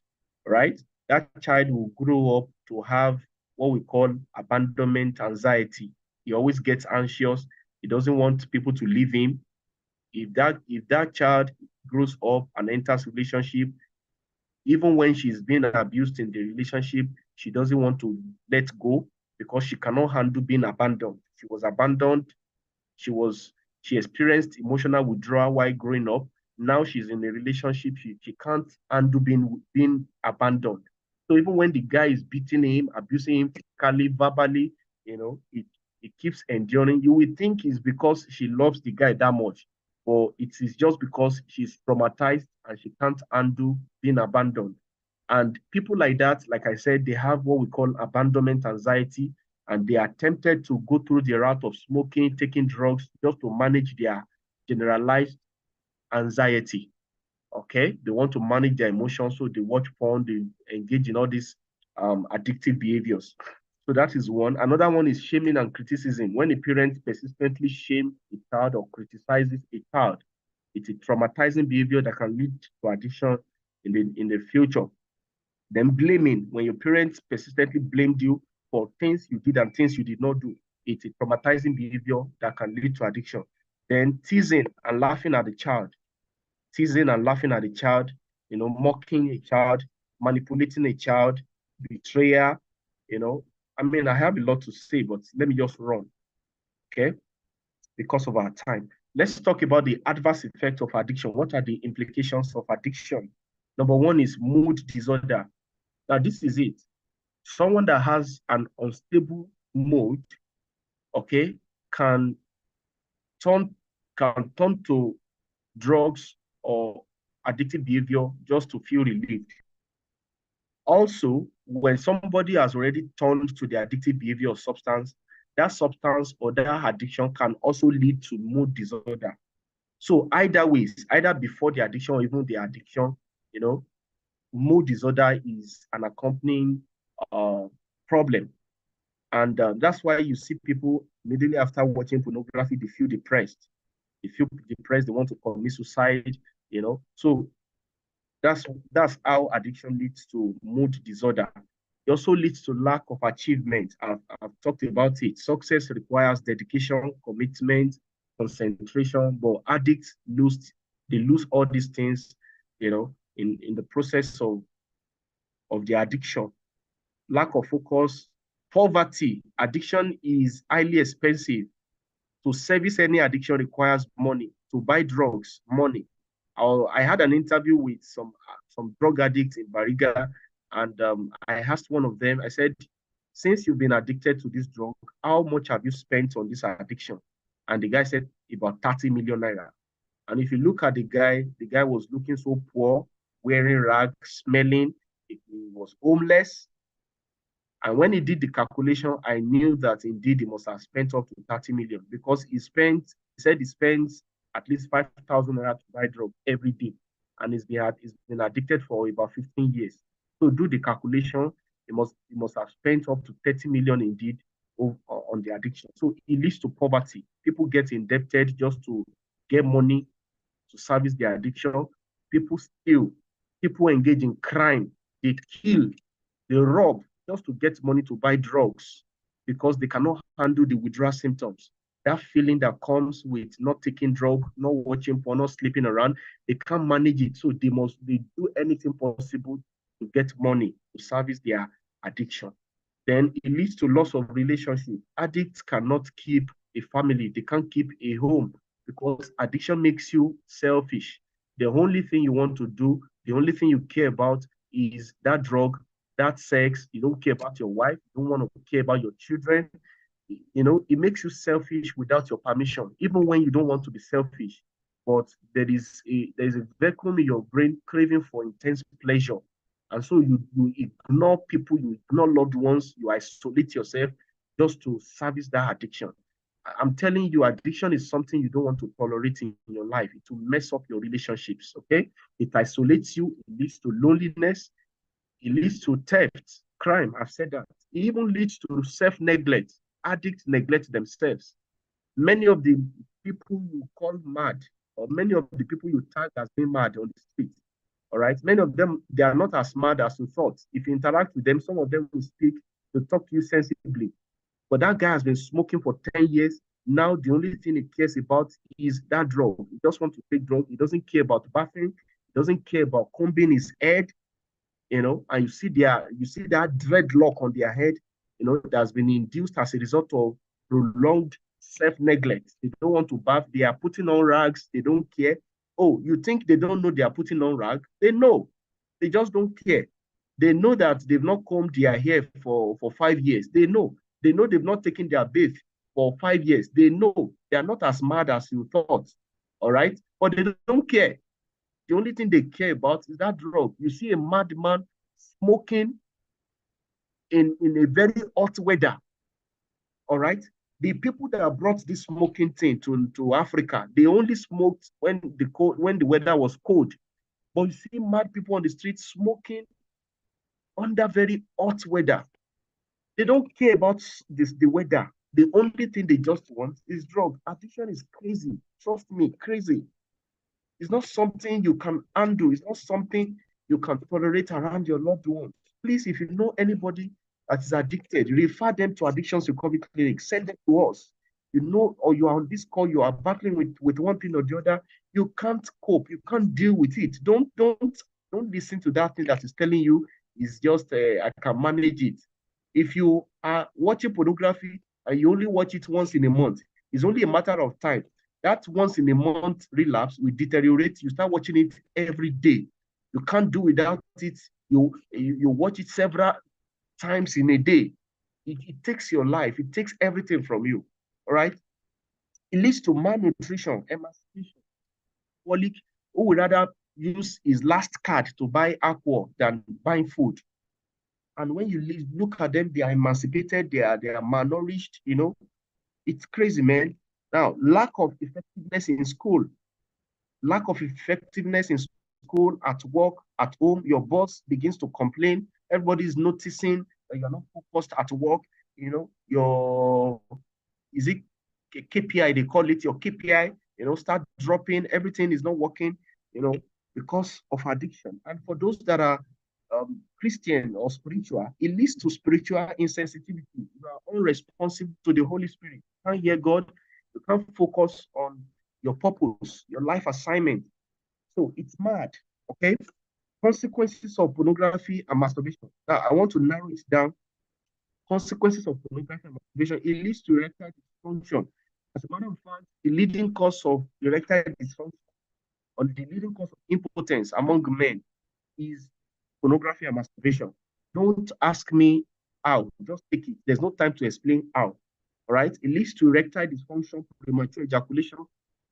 right? That child will grow up to have what we call abandonment anxiety. He always gets anxious. He doesn't want people to leave him. If that child grows up and enters relationship, even when she's being abused in the relationship, she doesn't want to let go because she cannot handle being abandoned. She was abandoned. She was she experienced emotional withdrawal while growing up. Now she's in a relationship. She can't handle being abandoned. So even when the guy is beating him, abusing him physically, verbally, it keeps enduring. You would think it's because she loves the guy that much, but it is just because she's traumatized and she can't handle being abandoned. And people like that, like I said, they have what we call abandonment anxiety, and they are tempted to go through the route of smoking, taking drugs, just to manage their generalized anxiety. Okay, they want to manage their emotions, so they watch porn, they engage in all these addictive behaviors. So that is one. Another one is shaming and criticism. When a parent persistently shames a child or criticizes a child, it's a traumatizing behavior that can lead to addiction in the future. Then blaming, when your parents persistently blamed you for things you did and things you did not do, it's a traumatizing behavior that can lead to addiction. Then teasing and laughing at the child, teasing and laughing at the child, mocking a child, manipulating a child, betrayal, you know. I mean, I have a lot to say, but let me just run, okay, because of our time. Let's talk about the adverse effect of addiction. What are the implications of addiction? Number one is mood disorder. Now, this is it. Someone that has an unstable mood, okay, can turn to drugs or addictive behavior just to feel relieved. Also, when somebody has already turned to the addictive behavior of substance, that substance or that addiction can also lead to mood disorder. So either ways, either before the addiction or even the addiction, mood disorder is an accompanying problem. And that's why you see people immediately after watching pornography, they feel depressed. They feel depressed, they want to commit suicide. So that's how addiction leads to mood disorder. It also leads to lack of achievement. I've talked about it. Success requires dedication, commitment, concentration, but addicts lose all these things, in the process of the addiction. Lack of focus, poverty. Addiction is highly expensive. To service any addiction requires money. To buy drugs, money. I had an interview with some drug addicts in Bariga, and I asked one of them, I said, since you've been addicted to this drug, how much have you spent on this addiction? And the guy said, about 30 million naira. And if you look at the guy was looking so poor, wearing rags, smelling, he was homeless. And when he did the calculation, I knew that indeed he must have spent up to 30 million because he spent said he spends at least 5,000 naira to buy drugs every day, and he's been addicted for about 15 years. So do the calculation. He must have spent up to 30 million indeed on the addiction. So it leads to poverty. People get indebted just to get money to service their addiction. People steal. People engage in crime. They kill. They rob just to get money to buy drugs because they cannot handle the withdrawal symptoms. That feeling that comes with not taking drug, not watching porn, not sleeping around, they can't manage it. So they do anything possible to get money to service their addiction. Then it leads to loss of relationship. Addicts cannot keep a family, they can't keep a home because addiction makes you selfish. The only thing you want to do, the only thing you care about is that drug, that sex. You don't care about your wife, you don't want to care about your children. It makes you selfish without your permission, even when you don't want to be selfish. But there is a vacuum in your brain craving for intense pleasure. And so you ignore people, you ignore loved ones, you isolate yourself just to service that addiction. I'm telling you, addiction is something you don't want to tolerate in your life. It will mess up your relationships, okay? It isolates you, it leads to loneliness, it leads to theft, crime. I've said that. It even leads to self neglect. Addicts neglect themselves. Many of the people you call mad, or many of the people you tag as being mad on the street, all right, many of them, they are not as mad as you thought. If you interact with them, some of them will speak to talk to you sensibly. But that guy has been smoking for 10 years. Now, the only thing he cares about is that drug. He just wants to take drug. He doesn't care about bathing. He doesn't care about combing his head, and you see that dreadlock on their head, that's been induced as a result of prolonged self-neglect. They don't want to bath, they are putting on rags, they don't care. Oh, you think they don't know they are putting on rag? They know. They just don't care. They know that they've not combed their hair for 5 years. They know they've not taken their bath for 5 years. They know they are not as mad as you thought. All right. But they don't care. The only thing they care about is that drug. You see a madman smoking in a very hot weather. All right. The people that brought this smoking thing to Africa, they only smoked when the weather was cold. But you see mad people on the street smoking under very hot weather. They don't care about the weather. The only thing they just want is drug. Addiction is crazy. Trust me, crazy. It's not something you can undo. It's not something you can tolerate around your loved ones. Please, if you know anybody that is addicted, refer them to Addictions Recovery Clinic. Send them to us. Or you are on this call, you are battling with one thing or the other. You can't cope. You can't deal with it. Don't listen to that thing that is telling you is just I can manage it. If you are watching pornography and you only watch it once in a month, it's only a matter of time that once in a month relapse will deteriorate. You start watching it every day. You can't do without it. You watch it several times in a day. It takes your life. It takes everything from you. All right. It leads to malnutrition, emancipation. Alcoholic who would rather use his last card to buy alcohol than buying food. And when you look at them, they are emancipated. They are malnourished. It's crazy, man. Now, lack of effectiveness in school, lack of effectiveness in school, at work, at home, your boss begins to complain. Everybody's noticing that you're not focused at work. Your is it KPI, they call it, your KPI, start dropping, everything is not working, because of addiction. And for those that are Christian or spiritual, it leads to spiritual insensitivity. You are unresponsive to the Holy Spirit. You can't hear God. You can't focus on your purpose, your life assignment. So it's mad, okay? Consequences of pornography and masturbation. Now, I want to narrow it down. Consequences of pornography and masturbation, it leads to erectile dysfunction. As a matter of fact, the leading cause of erectile dysfunction or the leading cause of impotence among men is pornography and masturbation. Don't ask me how, just take it. There's no time to explain how. All right. It leads to erectile dysfunction, premature ejaculation.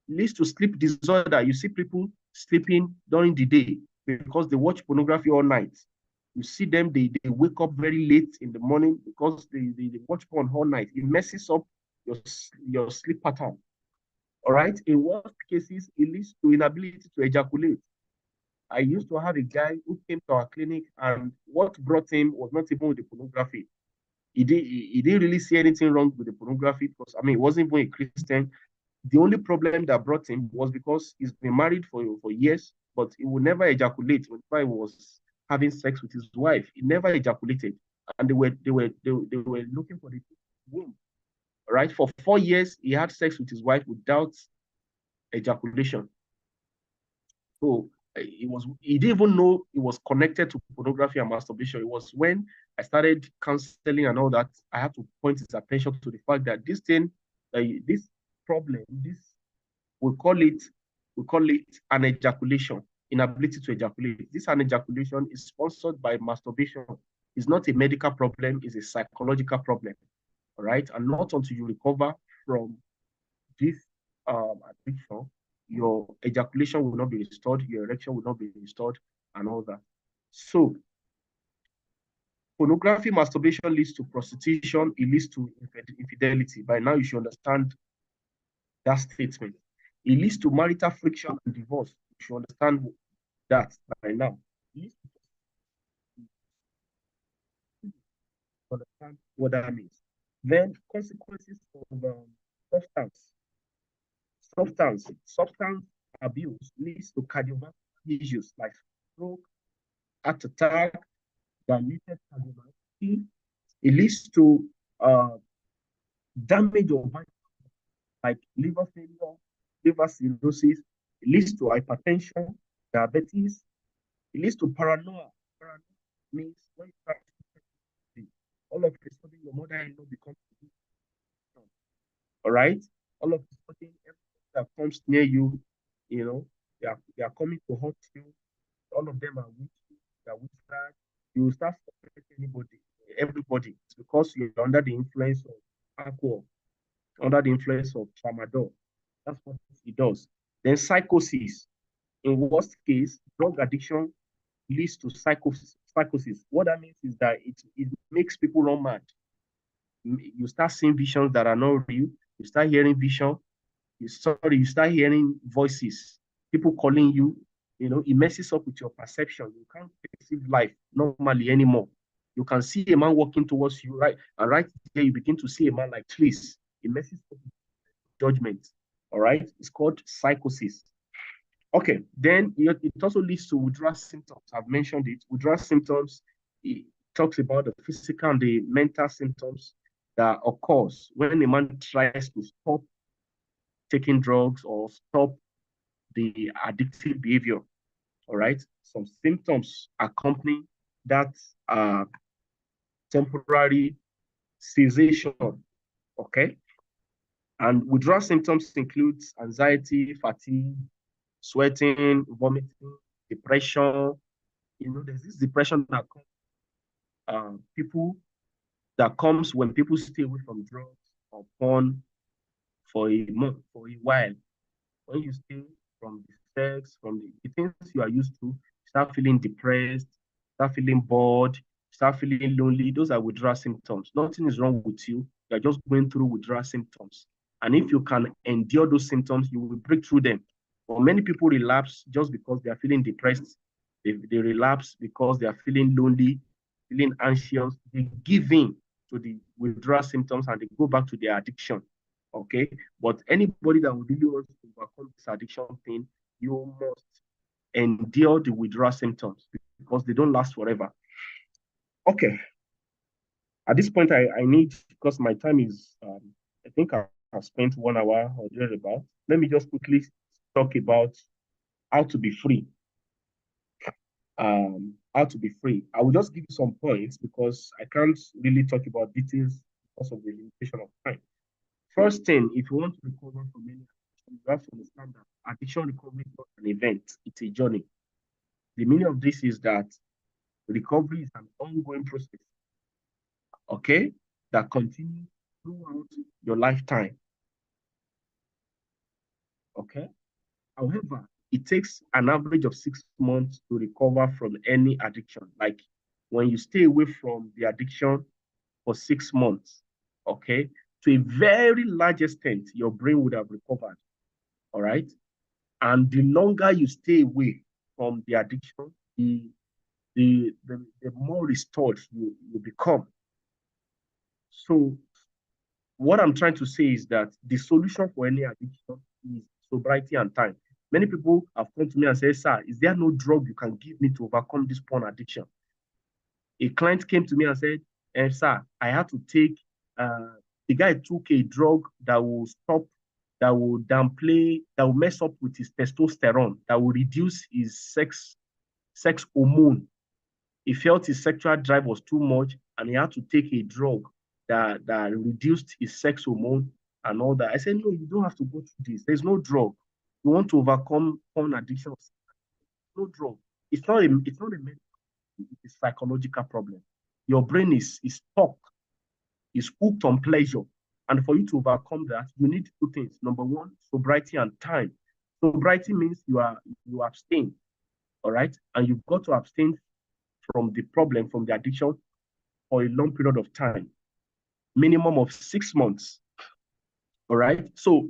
It leads to sleep disorder. You see people sleeping during the day because they watch pornography all night. You see them, they wake up very late in the morning because they watch porn all night. It messes up your sleep pattern. All right. In worst cases, it leads to inability to ejaculate. I used to have a guy who came to our clinic, and what brought him was not even with the pornography. He didn't really see anything wrong with the pornography because, I mean, he wasn't even a Christian. The only problem that brought him was because he's been married for years, but he would never ejaculate whenever he was having sex with his wife. He never ejaculated. And they were looking for the womb. Right? For 4 years, he had sex with his wife without ejaculation. So he didn't even know it was connected to pornography and masturbation. It was when I started counseling and all that, I had to point his attention to the fact that this thing, this problem, we call it an ejaculation, inability to ejaculate. This an ejaculation is sponsored by masturbation. It's not a medical problem, it's a psychological problem. All right. And not until you recover from this addiction, your ejaculation will not be restored, your erection will not be restored, and all that. So, pornography, masturbation leads to prostitution, it leads to infidelity. By now, you should understand that statement. It leads to marital friction and divorce. You should understand that by now. It leads to understand what that means. Then, consequences of substance. Substance abuse leads to cardiovascular issues like stroke, heart attack, dilated cardiomyopathy. It leads to damage of vitals like liver failure, liver cirrhosis. It leads to hypertension, diabetes. It leads to paranoia. Paranoia means when you start all of a sudden your mother-in-law becomes all right. All of a sudden, everyone that comes near you, they are coming to hurt you. All of them are witches, they are witchcraft. You will start suspecting everybody. It's because you're under the influence of alcohol, under the influence of tramadol. That's what it does. Then psychosis. In worst case, drug addiction leads to psychosis. What that means is that it makes people run mad. You start seeing visions that are not real. You start hearing vision. You start hearing voices, people calling you. It messes up with your perception. You can't perceive life normally anymore. You can see a man walking towards you, right? And right there, you begin to see a man like trees. It messes up with judgment. All right. It's called psychosis. Okay. Then it also leads to withdrawal symptoms. I've mentioned it. Withdrawal symptoms, it talks about the physical and the mental symptoms that occurs when a man tries to stop taking drugs or stop the addictive behavior. All right. Some symptoms accompany that temporary cessation. Okay. And withdrawal symptoms include anxiety, fatigue, sweating, vomiting, depression. There's this depression that comes when people stay away from drugs or porn for a month, for a while. When you stay from the sex, from the things you are used to, start feeling depressed, start feeling bored, start feeling lonely. Those are withdrawal symptoms. Nothing is wrong with you. You're just going through withdrawal symptoms. And if you can endure those symptoms, you will break through them. But many people relapse just because they are feeling depressed. They relapse because they are feeling lonely, feeling anxious. They give in to the withdrawal symptoms and they go back to their addiction. Okay. But anybody that would really want to overcome this addiction thing, you must endure the withdrawal symptoms because they don't last forever. Okay. At this point, I need, because my time is, I think I've spent 1 hour or thereabout. Let me just quickly talk about how to be free. How to be free. I will just give you some points because I can't really talk about details because of the limitation of time. First thing, if you want to recover from any addiction, you have to understand that addiction recovery is not an event, it's a journey. The meaning of this is that recovery is an ongoing process, okay, that continues throughout your lifetime, okay? However, it takes an average of 6 months to recover from any addiction. Like when you stay away from the addiction for 6 months, okay, to a very large extent, your brain would have recovered. All right. And the longer you stay away from the addiction, the more restored you become. So what I'm trying to say is that the solution for any addiction is sobriety and time. Many people have come to me and said, sir, is there no drug you can give me to overcome this porn addiction? A client came to me and said, sir, I had to take, the guy took a drug that will stop, that will downplay, that will mess up with his testosterone, that will reduce his sex hormone. He felt his sexual drive was too much and he had to take a drug that reduced his sex hormone and all that. I said, no, you don't have to go through this. There's no drug. You want to overcome porn addiction? No drug. It's not a medical, it's a psychological problem. Your brain is stuck, is hooked on pleasure. And for you to overcome that, you need two things. Number one, sobriety and time. Sobriety means you abstain, all right? And you've got to abstain from the problem, from the addiction for a long period of time, minimum of 6 months. All right. So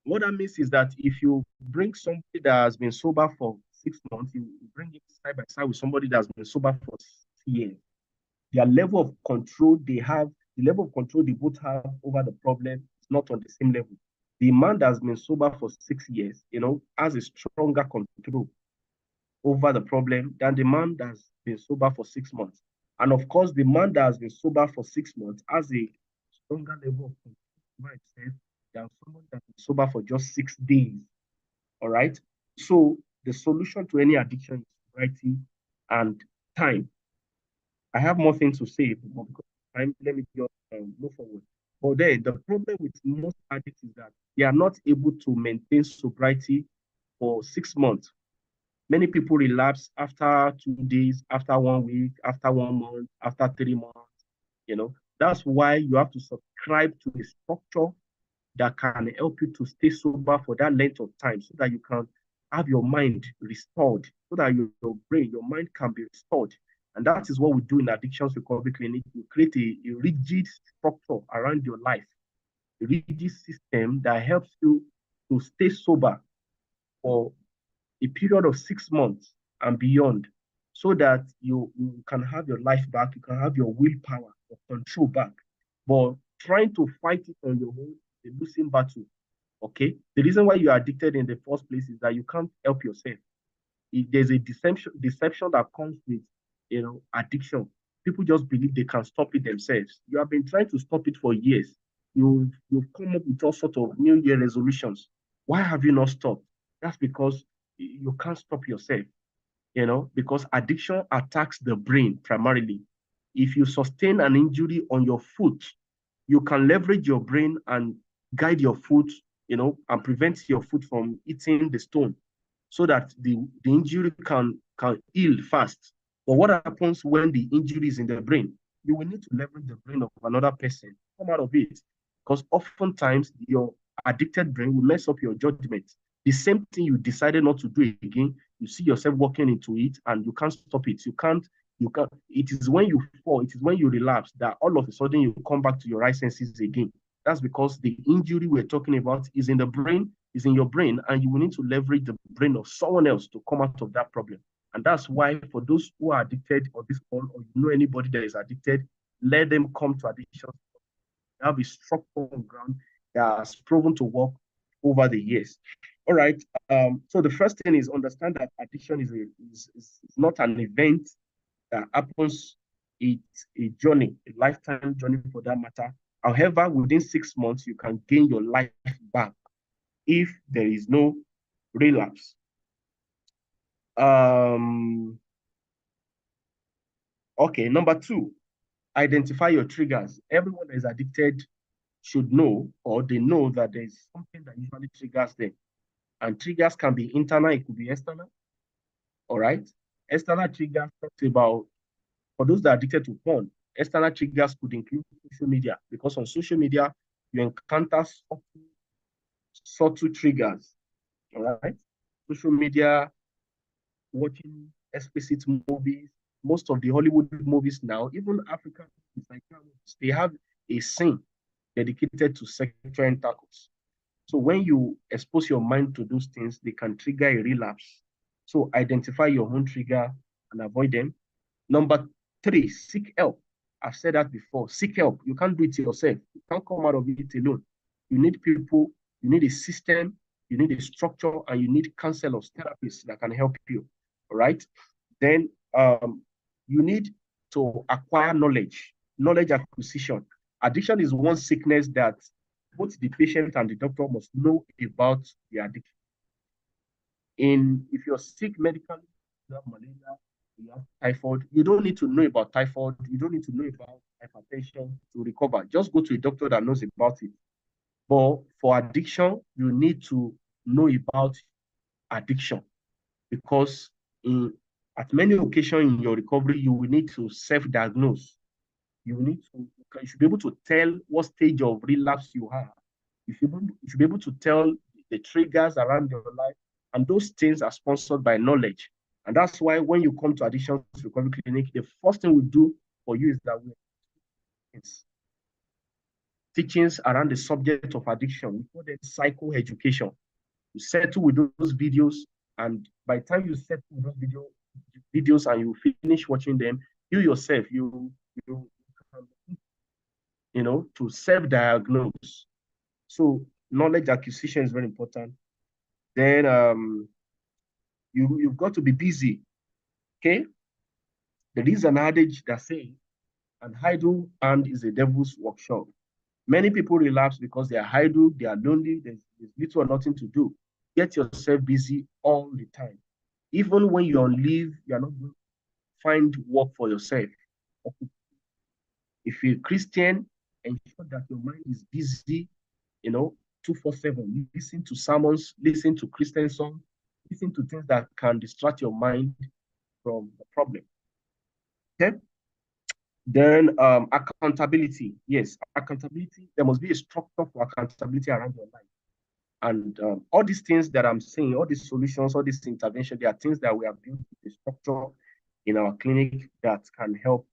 what that means is that if you bring somebody that has been sober for 6 months, you bring it side by side with somebody that's been sober for 6 years, their level of control they have, the level of control they both have over the problem is not on the same level. The man that's been sober for 6 years, has a stronger control over the problem than the man that's been sober for 6 months. And of course, the man that has been sober for 6 months has a stronger level of control over himself than someone that's been sober for just 6 days. All right. So the solution to any addiction is sobriety and time. I have more things to say, but because of time, let me just move forward. But then the problem with most addicts is that they are not able to maintain sobriety for 6 months. Many people relapse after 2 days, after 1 week, after 1 month, after 3 months. That's why you have to subscribe to a structure that can help you to stay sober for that length of time so that you can have your mind restored, so that your brain, your mind can be restored. And that is what we do in Addictions Recovery Clinic. We create a rigid structure around your life, a rigid system that helps you to stay sober for a period of 6 months and beyond, so that you can have your life back, you can have your willpower, your control back. But trying to fight it on your own is a losing battle. Okay? The reason why you are addicted in the first place is that you can't help yourself. There's a deception that comes with addiction. People just believe they can stop it themselves. You have been trying to stop it for years. You've come up with all sorts of New Year resolutions. Why have you not stopped? That's because you can't stop yourself, because addiction attacks the brain primarily. If you sustain an injury on your foot, you can leverage your brain and guide your foot, and prevent your foot from hitting the stone so that the injury can heal fast. But what happens when the injury is in the brain? You will need to leverage the brain of another person to come out of it. Because oftentimes your addicted brain will mess up your judgment. The same thing you decided not to do again, you see yourself walking into it and you can't stop it. It is when you fall, it is when you relapse that all of a sudden you come back to your right senses again. That's because the injury we're talking about is in the brain, is in your brain, and you will need to leverage the brain of someone else to come out of that problem. And that's why for those who are addicted or this call, or you know anybody that is addicted, let them come to addiction. Have a structure on ground that has proven to work over the years. All right. So the first thing is understand that addiction is not an event that happens. It's a journey, a lifetime journey for that matter. However, within 6 months, you can gain your life back if there is no relapse. Okay, number two, identify your triggers. Everyone that is addicted should know, or they know that there is something that usually triggers them. And triggers can be internal, it could be external. All right. External triggers talks about, for those that are addicted to porn, external triggers could include social media, because on social media, you encounter subtle triggers. All right. Social media, watching explicit movies, most of the Hollywood movies now, even African movies, like they have a scene dedicated to sexual intercourse. So when you expose your mind to those things, they can trigger a relapse. So identify your own trigger and avoid them. Number three, seek help. I've said that before. Seek help. You can't do it yourself. You can't come out of it alone. You need people, you need a system, you need a structure, and you need counselors, therapists that can help you. All right. Then you need to acquire knowledge acquisition. Addiction is one sickness that both the patient and the doctor must know about the addiction. If you're sick medically, you have malaria, you have typhoid, you don't need to know about typhoid, you don't need to know about hypertension to recover. Just go to a doctor that knows about it. But for addiction, you need to know about addiction because at many occasions in your recovery, you will need to self-diagnose. You should be able to tell what stage of relapse you have. You should be able to tell the triggers around your life, and those things are sponsored by knowledge. And that's why when you come to addiction recovery clinic, the first thing we do for you is that it's teachings around the subject of addiction. We call it psychoeducation. You settle with those videos, and by the time you settle with those videos and you finish watching them, you yourself, you to self-diagnose. So knowledge acquisition is very important. Then you've got to be busy. Okay. There is an adage that says, an idle hand is a devil's workshop. Many people relapse because they are idle, they are lonely, there's little or nothing to do. Get yourself busy all the time. Even when you're on leave, you're not going to find work for yourself. If you're a Christian, ensure that your mind is busy, 247. Listen to sermons, listen to Christian songs, listen to things that can distract your mind from the problem. Okay. Then accountability. Yes, accountability. There must be a structure for accountability around your life. And all these things that I'm saying, all these solutions, all these interventions, they are things that we have built a structure in our clinic that can help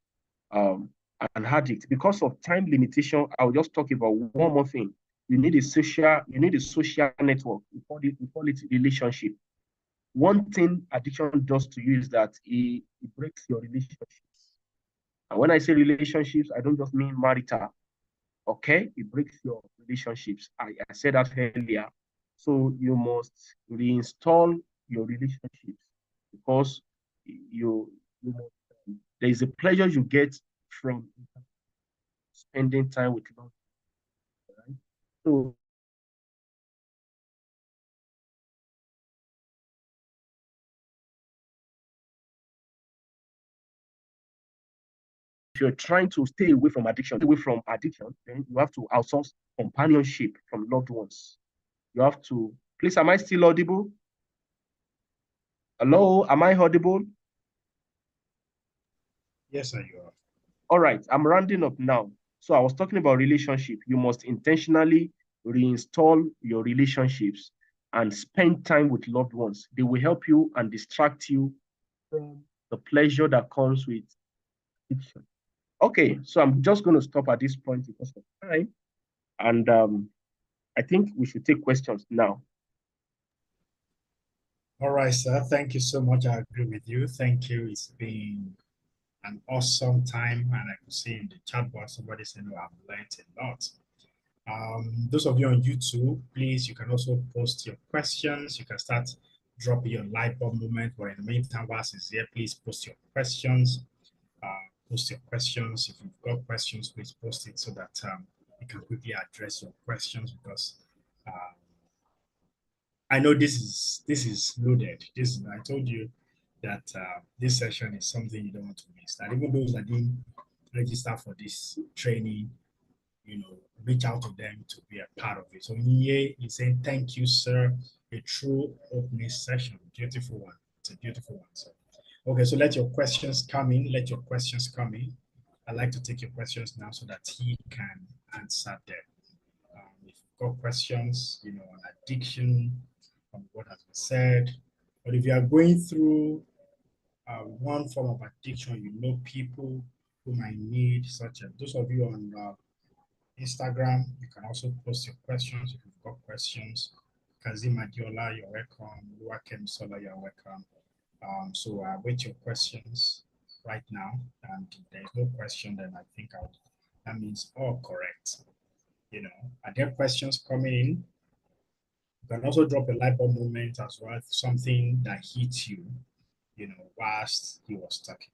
an addict. Because of time limitation, I'll just talk about one more thing. You need a social network. We call it relationship. One thing addiction does to you is that it breaks your relationships. And when I say relationships, I don't just mean marital. Okay, it breaks your relationships. I said that earlier. So you must reinstall your relationships because there is a pleasure you get from spending time with love. Right? So if you're trying to stay away from addiction, then you have to outsource companionship from loved ones. You have to, please, am I still audible? Hello, am I audible? Yes, sir, you are. All right, I'm rounding up now. So I was talking about relationship. You must intentionally reinstall your relationships and spend time with loved ones. They will help you and distract you from the pleasure that comes with addiction. Okay, so I'm just going to stop at this point because of time. And I think we should take questions now. All right, sir. Thank you so much. I agree with you. Thank you. It's been an awesome time. And I could see in the chat box, somebody saying, oh, I've learned a lot. Those of you on YouTube, please, you can also post your questions. You can start dropping your light bulb moment. But in the meantime, whilst it's here, please post your questions. Post your questions. If you've got questions, please post it so that we can quickly address your questions because I know this is loaded. I told you that this session is something you don't want to miss. That even those that didn't register for this training, reach out to them to be a part of it. So Nye is saying, thank you, sir. A true opening session. Beautiful one. It's a beautiful one, sir. Okay, so let your questions come in. Let your questions come in. I'd like to take your questions now so that he can answer them. If you've got questions, on addiction, on what has been said, but if you are going through one form of addiction, people who might need such a, those of you on Instagram. You can also post your questions if you've got questions. Kazim Adiola, you're welcome. Luakem Sola, you're welcome. So I wait your questions right now. And if there's no question, then I think that means all correct. You know, are there questions coming in? You can also drop a light bulb moment as well, something that hits you, whilst he was talking.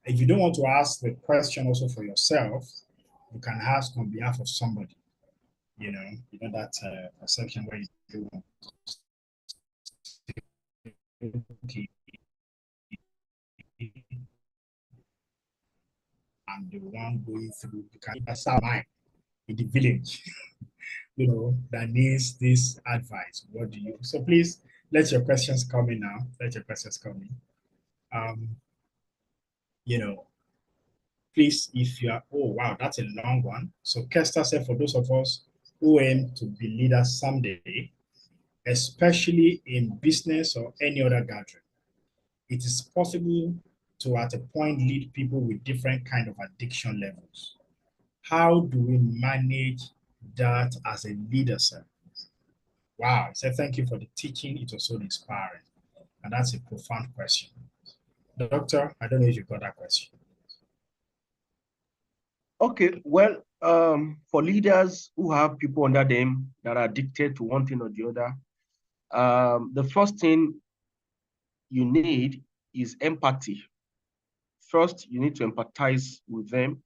If you don't want to ask the question also for yourself, you can ask on behalf of somebody. That perception where you do want to, okay, I'm the one going through. You can pass mine in the village, that needs this advice. What do you? So please let your questions come in now. Let your questions come in. You know, please, if you are, oh wow, that's a long one. So Kester said, for those of us who aim to be leaders someday, especially in business or any other gathering, it is possible to at a point lead people with different kind of addiction levels. How do we manage that as a leader, sir? Wow, I said thank you for the teaching. It was so inspiring. And that's a profound question. Doctor, I don't know if you got that question. Okay, well, for leaders who have people under them that are addicted to one thing or the other, the first thing you need is empathy. First, you need to empathize with them,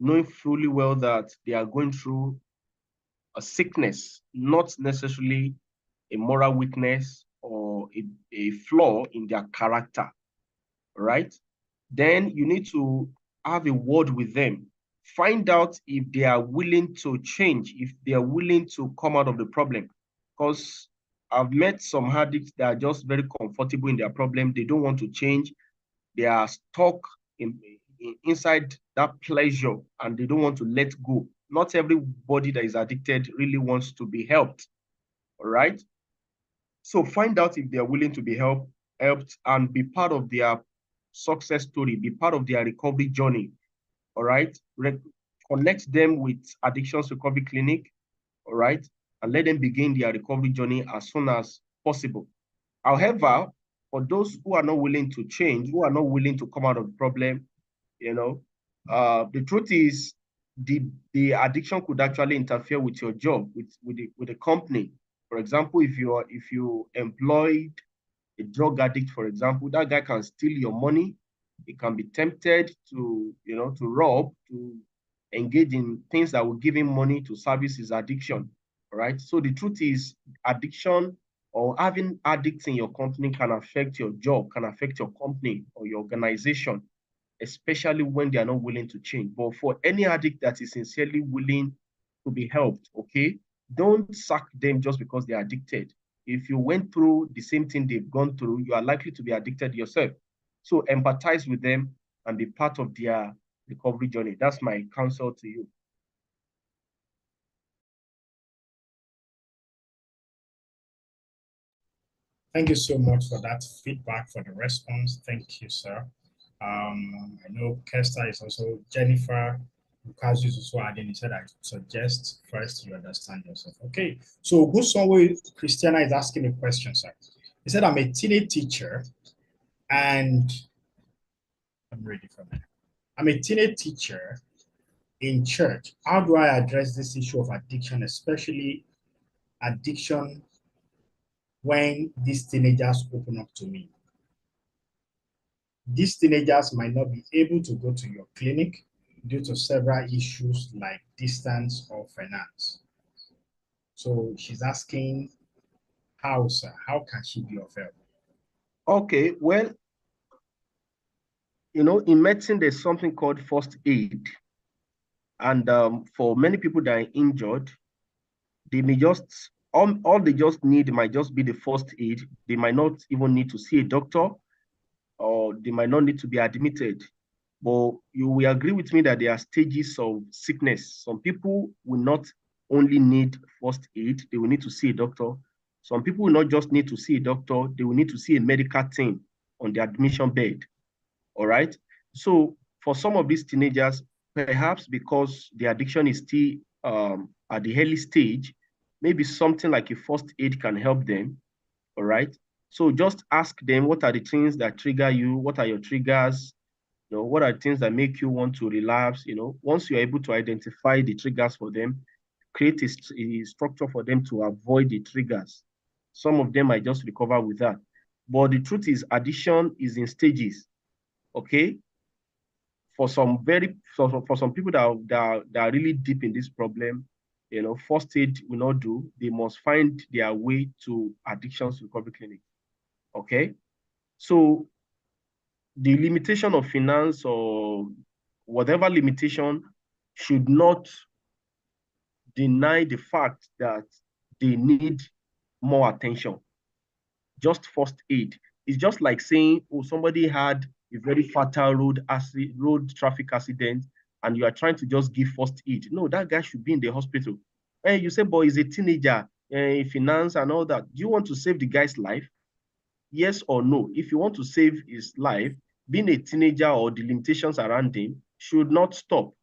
knowing fully well that they are going through a sickness, not necessarily a moral weakness or a flaw in their character, right? Then you need to have a word with them. Find out if they are willing to change, if they are willing to come out of the problem. Because I've met some addicts that are just very comfortable in their problem. They don't want to change. They are stuck inside that pleasure and they don't want to let go. Not everybody that is addicted really wants to be helped, all right? So find out if they are willing to be helped and be part of their success story, be part of their recovery journey, all right? Connect them with Addictions Recovery Clinic, all right? And let them begin their recovery journey as soon as possible. However, for those who are not willing to change, who are not willing to come out of the problem, the truth is the addiction could actually interfere with your job, with the company. For example, if you employed a drug addict, for example, that guy can steal your money. He can be tempted to rob, to engage in things that will give him money to service his addiction, right? So the truth is, addiction or having addicts in your company can affect your job, can affect your company or your organization, especially when they are not willing to change. But for any addict that is sincerely willing to be helped, okay, don't sack them just because they're addicted. If you went through the same thing they've gone through, you are likely to be addicted yourself. So empathize with them and be part of their recovery journey. That's my counsel to you. Thank you so much for that feedback, for the response. Thank you, sir. I know Kester is also, Jennifer Lukazu is also adding. He said, I suggest first you understand yourself. Okay, so Gusonwe Christiana is asking a question, sir. He said, I'm a teenage teacher and I'm ready for that. I'm a teenage teacher in church. How do I address this issue of addiction, especially addiction when these teenagers open up to me? These teenagers might not be able to go to your clinic due to several issues like distance or finance. So she's asking, how, sir? How can she be of help? Okay, well, in medicine, there's something called first aid. And for many people that are injured, they may just, all they just need might just be the first aid. They might not even need to see a doctor, or they might not need to be admitted. But you will agree with me that there are stages of sickness. Some people will not only need first aid, they will need to see a doctor. Some people will not just need to see a doctor, they will need to see a medical team on the admission bed. All right. So for some of these teenagers, perhaps because the addiction is still at the early stage, maybe something like a first aid can help them. All right. So just ask them, what are the things that trigger you? What are your triggers? You know, what are the things that make you want to relapse? You know, once you're able to identify the triggers for them, create a structure for them to avoid the triggers. Some of them might just recover with that. But the truth is, addiction is in stages. Okay. For some for some people that are really deep in this problem, you know, first aid will not do. They must find their way to addictions recovery clinic. Okay. So the limitation of finance or whatever limitation should not deny the fact that they need more attention. Just first aid. It's just like saying, oh, somebody had a very fatal road traffic accident, and you are trying to just give first aid. No, that guy should be in the hospital. And you say, boy, he's a teenager, finance and all that. Do you want to save the guy's life? Yes or no? If you want to save his life, being a teenager or the limitations around him should not stop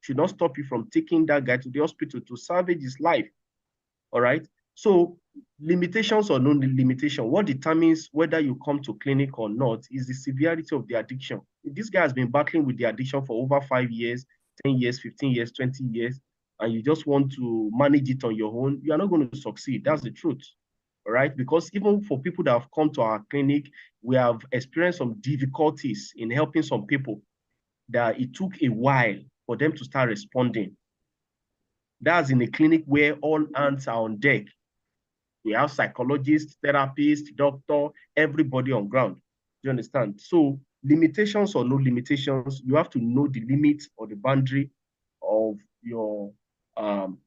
you from taking that guy to the hospital to salvage his life. All right. So limitations or no limitation, what determines whether you come to clinic or not is the severity of the addiction. If this guy has been battling with the addiction for over 5 years, 10 years, 15 years, 20 years, and you just want to manage it on your own, you are not going to succeed. That's the truth. All right. Because even for people that have come to our clinic, we have experienced some difficulties in helping some people that it took a while for them to start responding. That's in a clinic where all hands are on deck. We have psychologists, therapists, doctor, everybody on ground. Do you understand? So limitations or no limitations, you have to know the limit or the boundary of your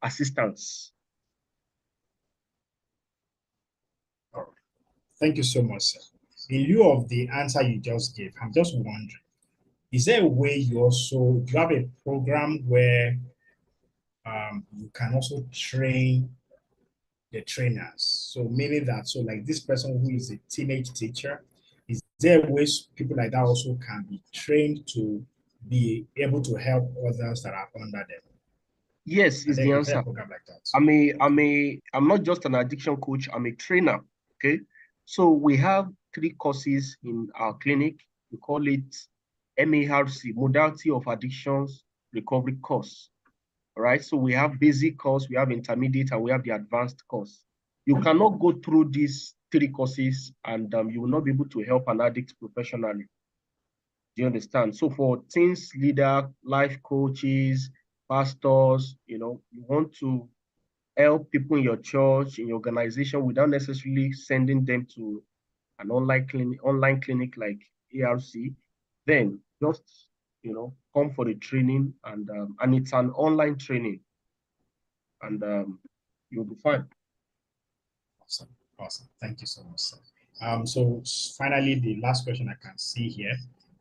assistance. All right. Thank you so much, sir. In lieu of the answer you just gave, I'm just wondering, is there a way do you have a program where you can also train the trainers? So meaning that, so like this person who is a teenage teacher, is there ways people like that also can be trained to be able to help others that are under them? Yes, And is the is there a answer. program like that? I'm not just an addiction coach, I'm a trainer. Okay. So we have 3 courses in our clinic. We call it MARC, Modality of Addictions Recovery Course. All right. So we have basic course, we have intermediate, and we have the advanced course. You cannot go through these 3 courses and you will not be able to help an addict professionally. Do you understand? So for teens leader, life coaches, pastors, you know, you want to help people in your church, in your organization without necessarily sending them to an online clinic like ARC, then just, you know, come for the training and it's an online training and you'll be fine. Awesome. Awesome. Thank you so much, sir. So finally, the last question I can see here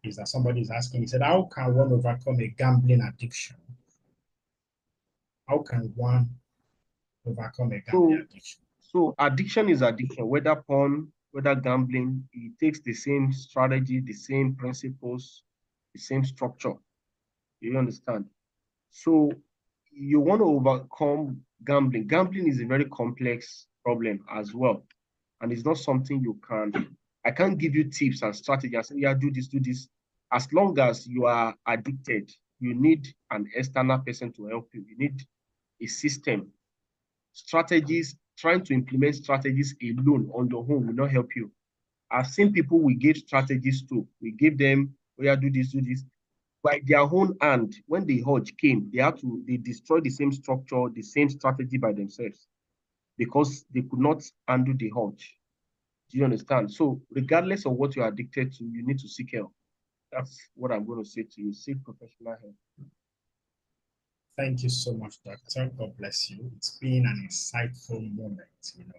is that somebody is asking, he said, how can one overcome a gambling addiction? How can one overcome a gambling So addiction? So addiction is addiction, whether porn, whether gambling, it takes the same strategy, the same principles, the same structure. You understand? So you want to overcome gambling. Gambling is a very complex problem as well. And it's not something I can't give you tips and strategies and say, yeah, do this, do this. As long as you are addicted, you need an external person to help you. You need a system. Strategies, trying to implement strategies alone on your own will not help you. I've seen people we gave strategies to. We gave them, oh yeah, do this, do this. By their own hand, when the urge came, they destroyed the same structure, the same strategy by themselves because they could not handle the urge. Do you understand? So regardless of what you're addicted to, you need to seek help. That's what I'm going to say to you. Seek professional help. Thank you so much, Doctor. God bless you. It's been an insightful moment, and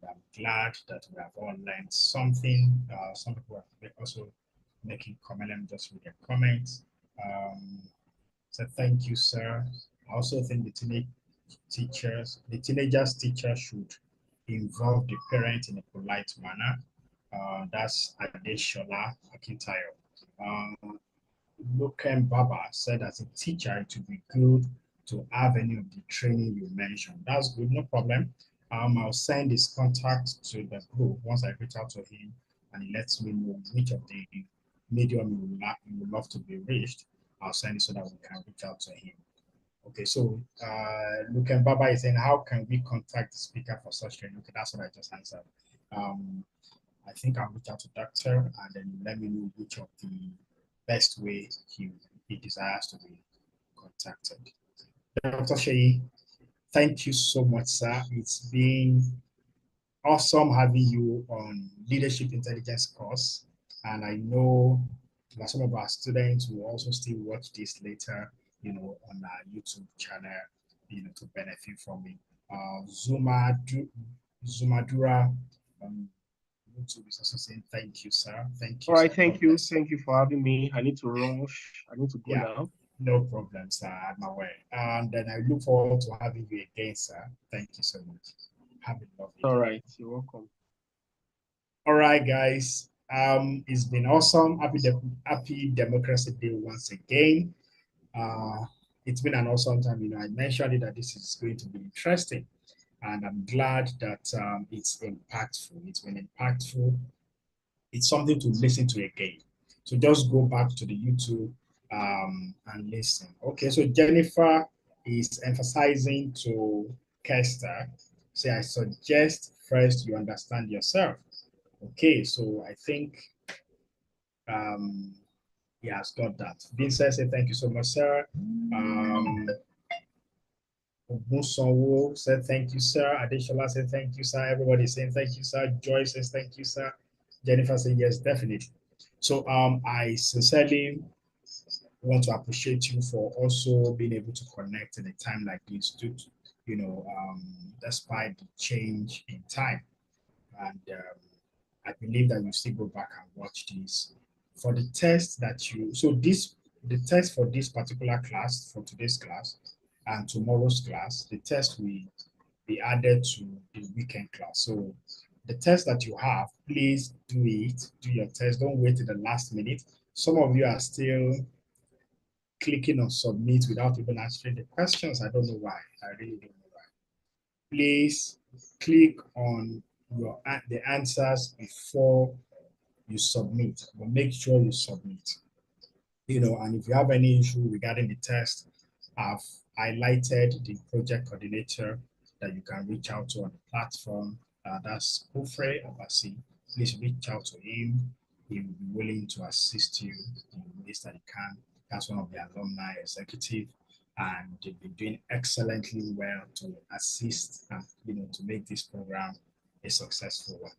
I'm glad that we have all learned something. Some people are also making comment. Let me just read a comment. So thank you, sir. I also think the teenagers teacher should involve the parent in a polite manner. That's Adeshola Akintayo. Loken Baba said as a teacher, it would be good to have any of the training you mentioned. That's good, no problem. I'll send his contact to the group once I reach out to him, and he lets me know which of the medium you would love to be reached. I'll send it so that we can reach out to him. Okay, so Luken Baba is saying, how can we contact the speaker for such training? Okay, that's what I just answered. I think I'll reach out to Doctor and then let me know which of the best way he desires to be contacted. Dr. Seyi, thank you so much, sir. It's been awesome having you on Leadership Intelligence course. And I know that some of our students will also still watch this later, on our YouTube channel, to benefit from it. Zumadura YouTube is also saying thank you, sir. Thank you. All right, Sir. thank you. Thank you for having me. I need to rush. I need to go now. No problem, sir. I'm aware. And then I look forward to having you again, sir. Thank you so much. Have a lovely day. All right, you're welcome. All right, guys. It's been awesome. Happy Democracy Day once again. It's been an awesome time. I mentioned it that this is going to be interesting, and I'm glad that it's impactful. It's been impactful. It's something to listen to again. So just go back to the YouTube and listen. Okay, so Jennifer is emphasizing to Kester. Say, I suggest first you understand yourself. Okay, so I think he has got that. Vincent said, thank you so much, Sarah. Ogunsanwo said, thank you, sir. Adeshola said, thank you, sir. Everybody saying, thank you, sir. Joy says, thank you, sir. Jennifer said, yes, definitely. So I sincerely want to appreciate you for also being able to connect at a time like this, despite the change in time. And I believe that you still go back and watch this. For the test the test for this particular class, for today's class and tomorrow's class, the test will be added to the weekend class. So the test that you have, please do your test. Don't wait till the last minute. Some of you are still clicking on submit without even answering the questions. I don't know why. I really don't know why. Please click on the answers before you submit, but make sure you submit. And if you have any issue regarding the test, I've highlighted the project coordinator that you can reach out to on the platform. That's Kufre Abasi. Please reach out to him. He will be willing to assist you in ways that he can. That's one of the alumni executive, and they've been doing excellently well to assist and to make this program a successful one.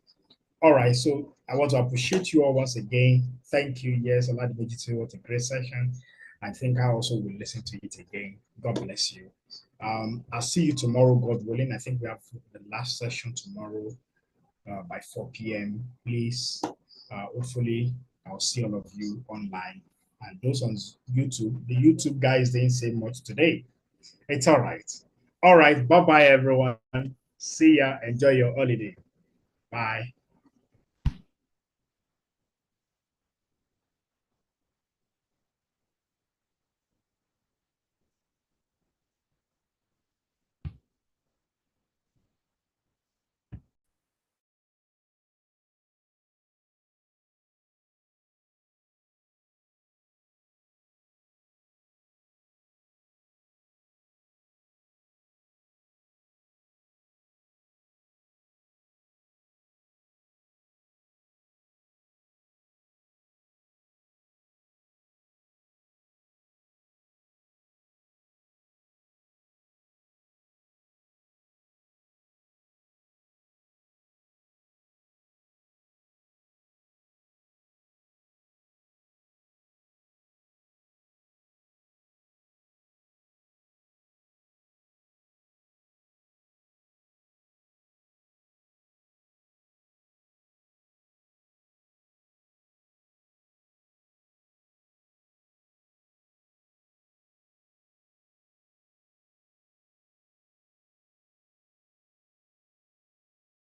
All right, so I want to appreciate you all once again. Thank you. Yes, Oladimeji, what a great session. I think I also will listen to it again. God bless you. I'll see you tomorrow, God willing. I think we have the last session tomorrow by 4 p.m. Please, hopefully, I'll see all of you online. And those on YouTube, the YouTube guys didn't say much today. It's all right. All right, bye-bye, everyone. See ya. Enjoy your holiday. Bye.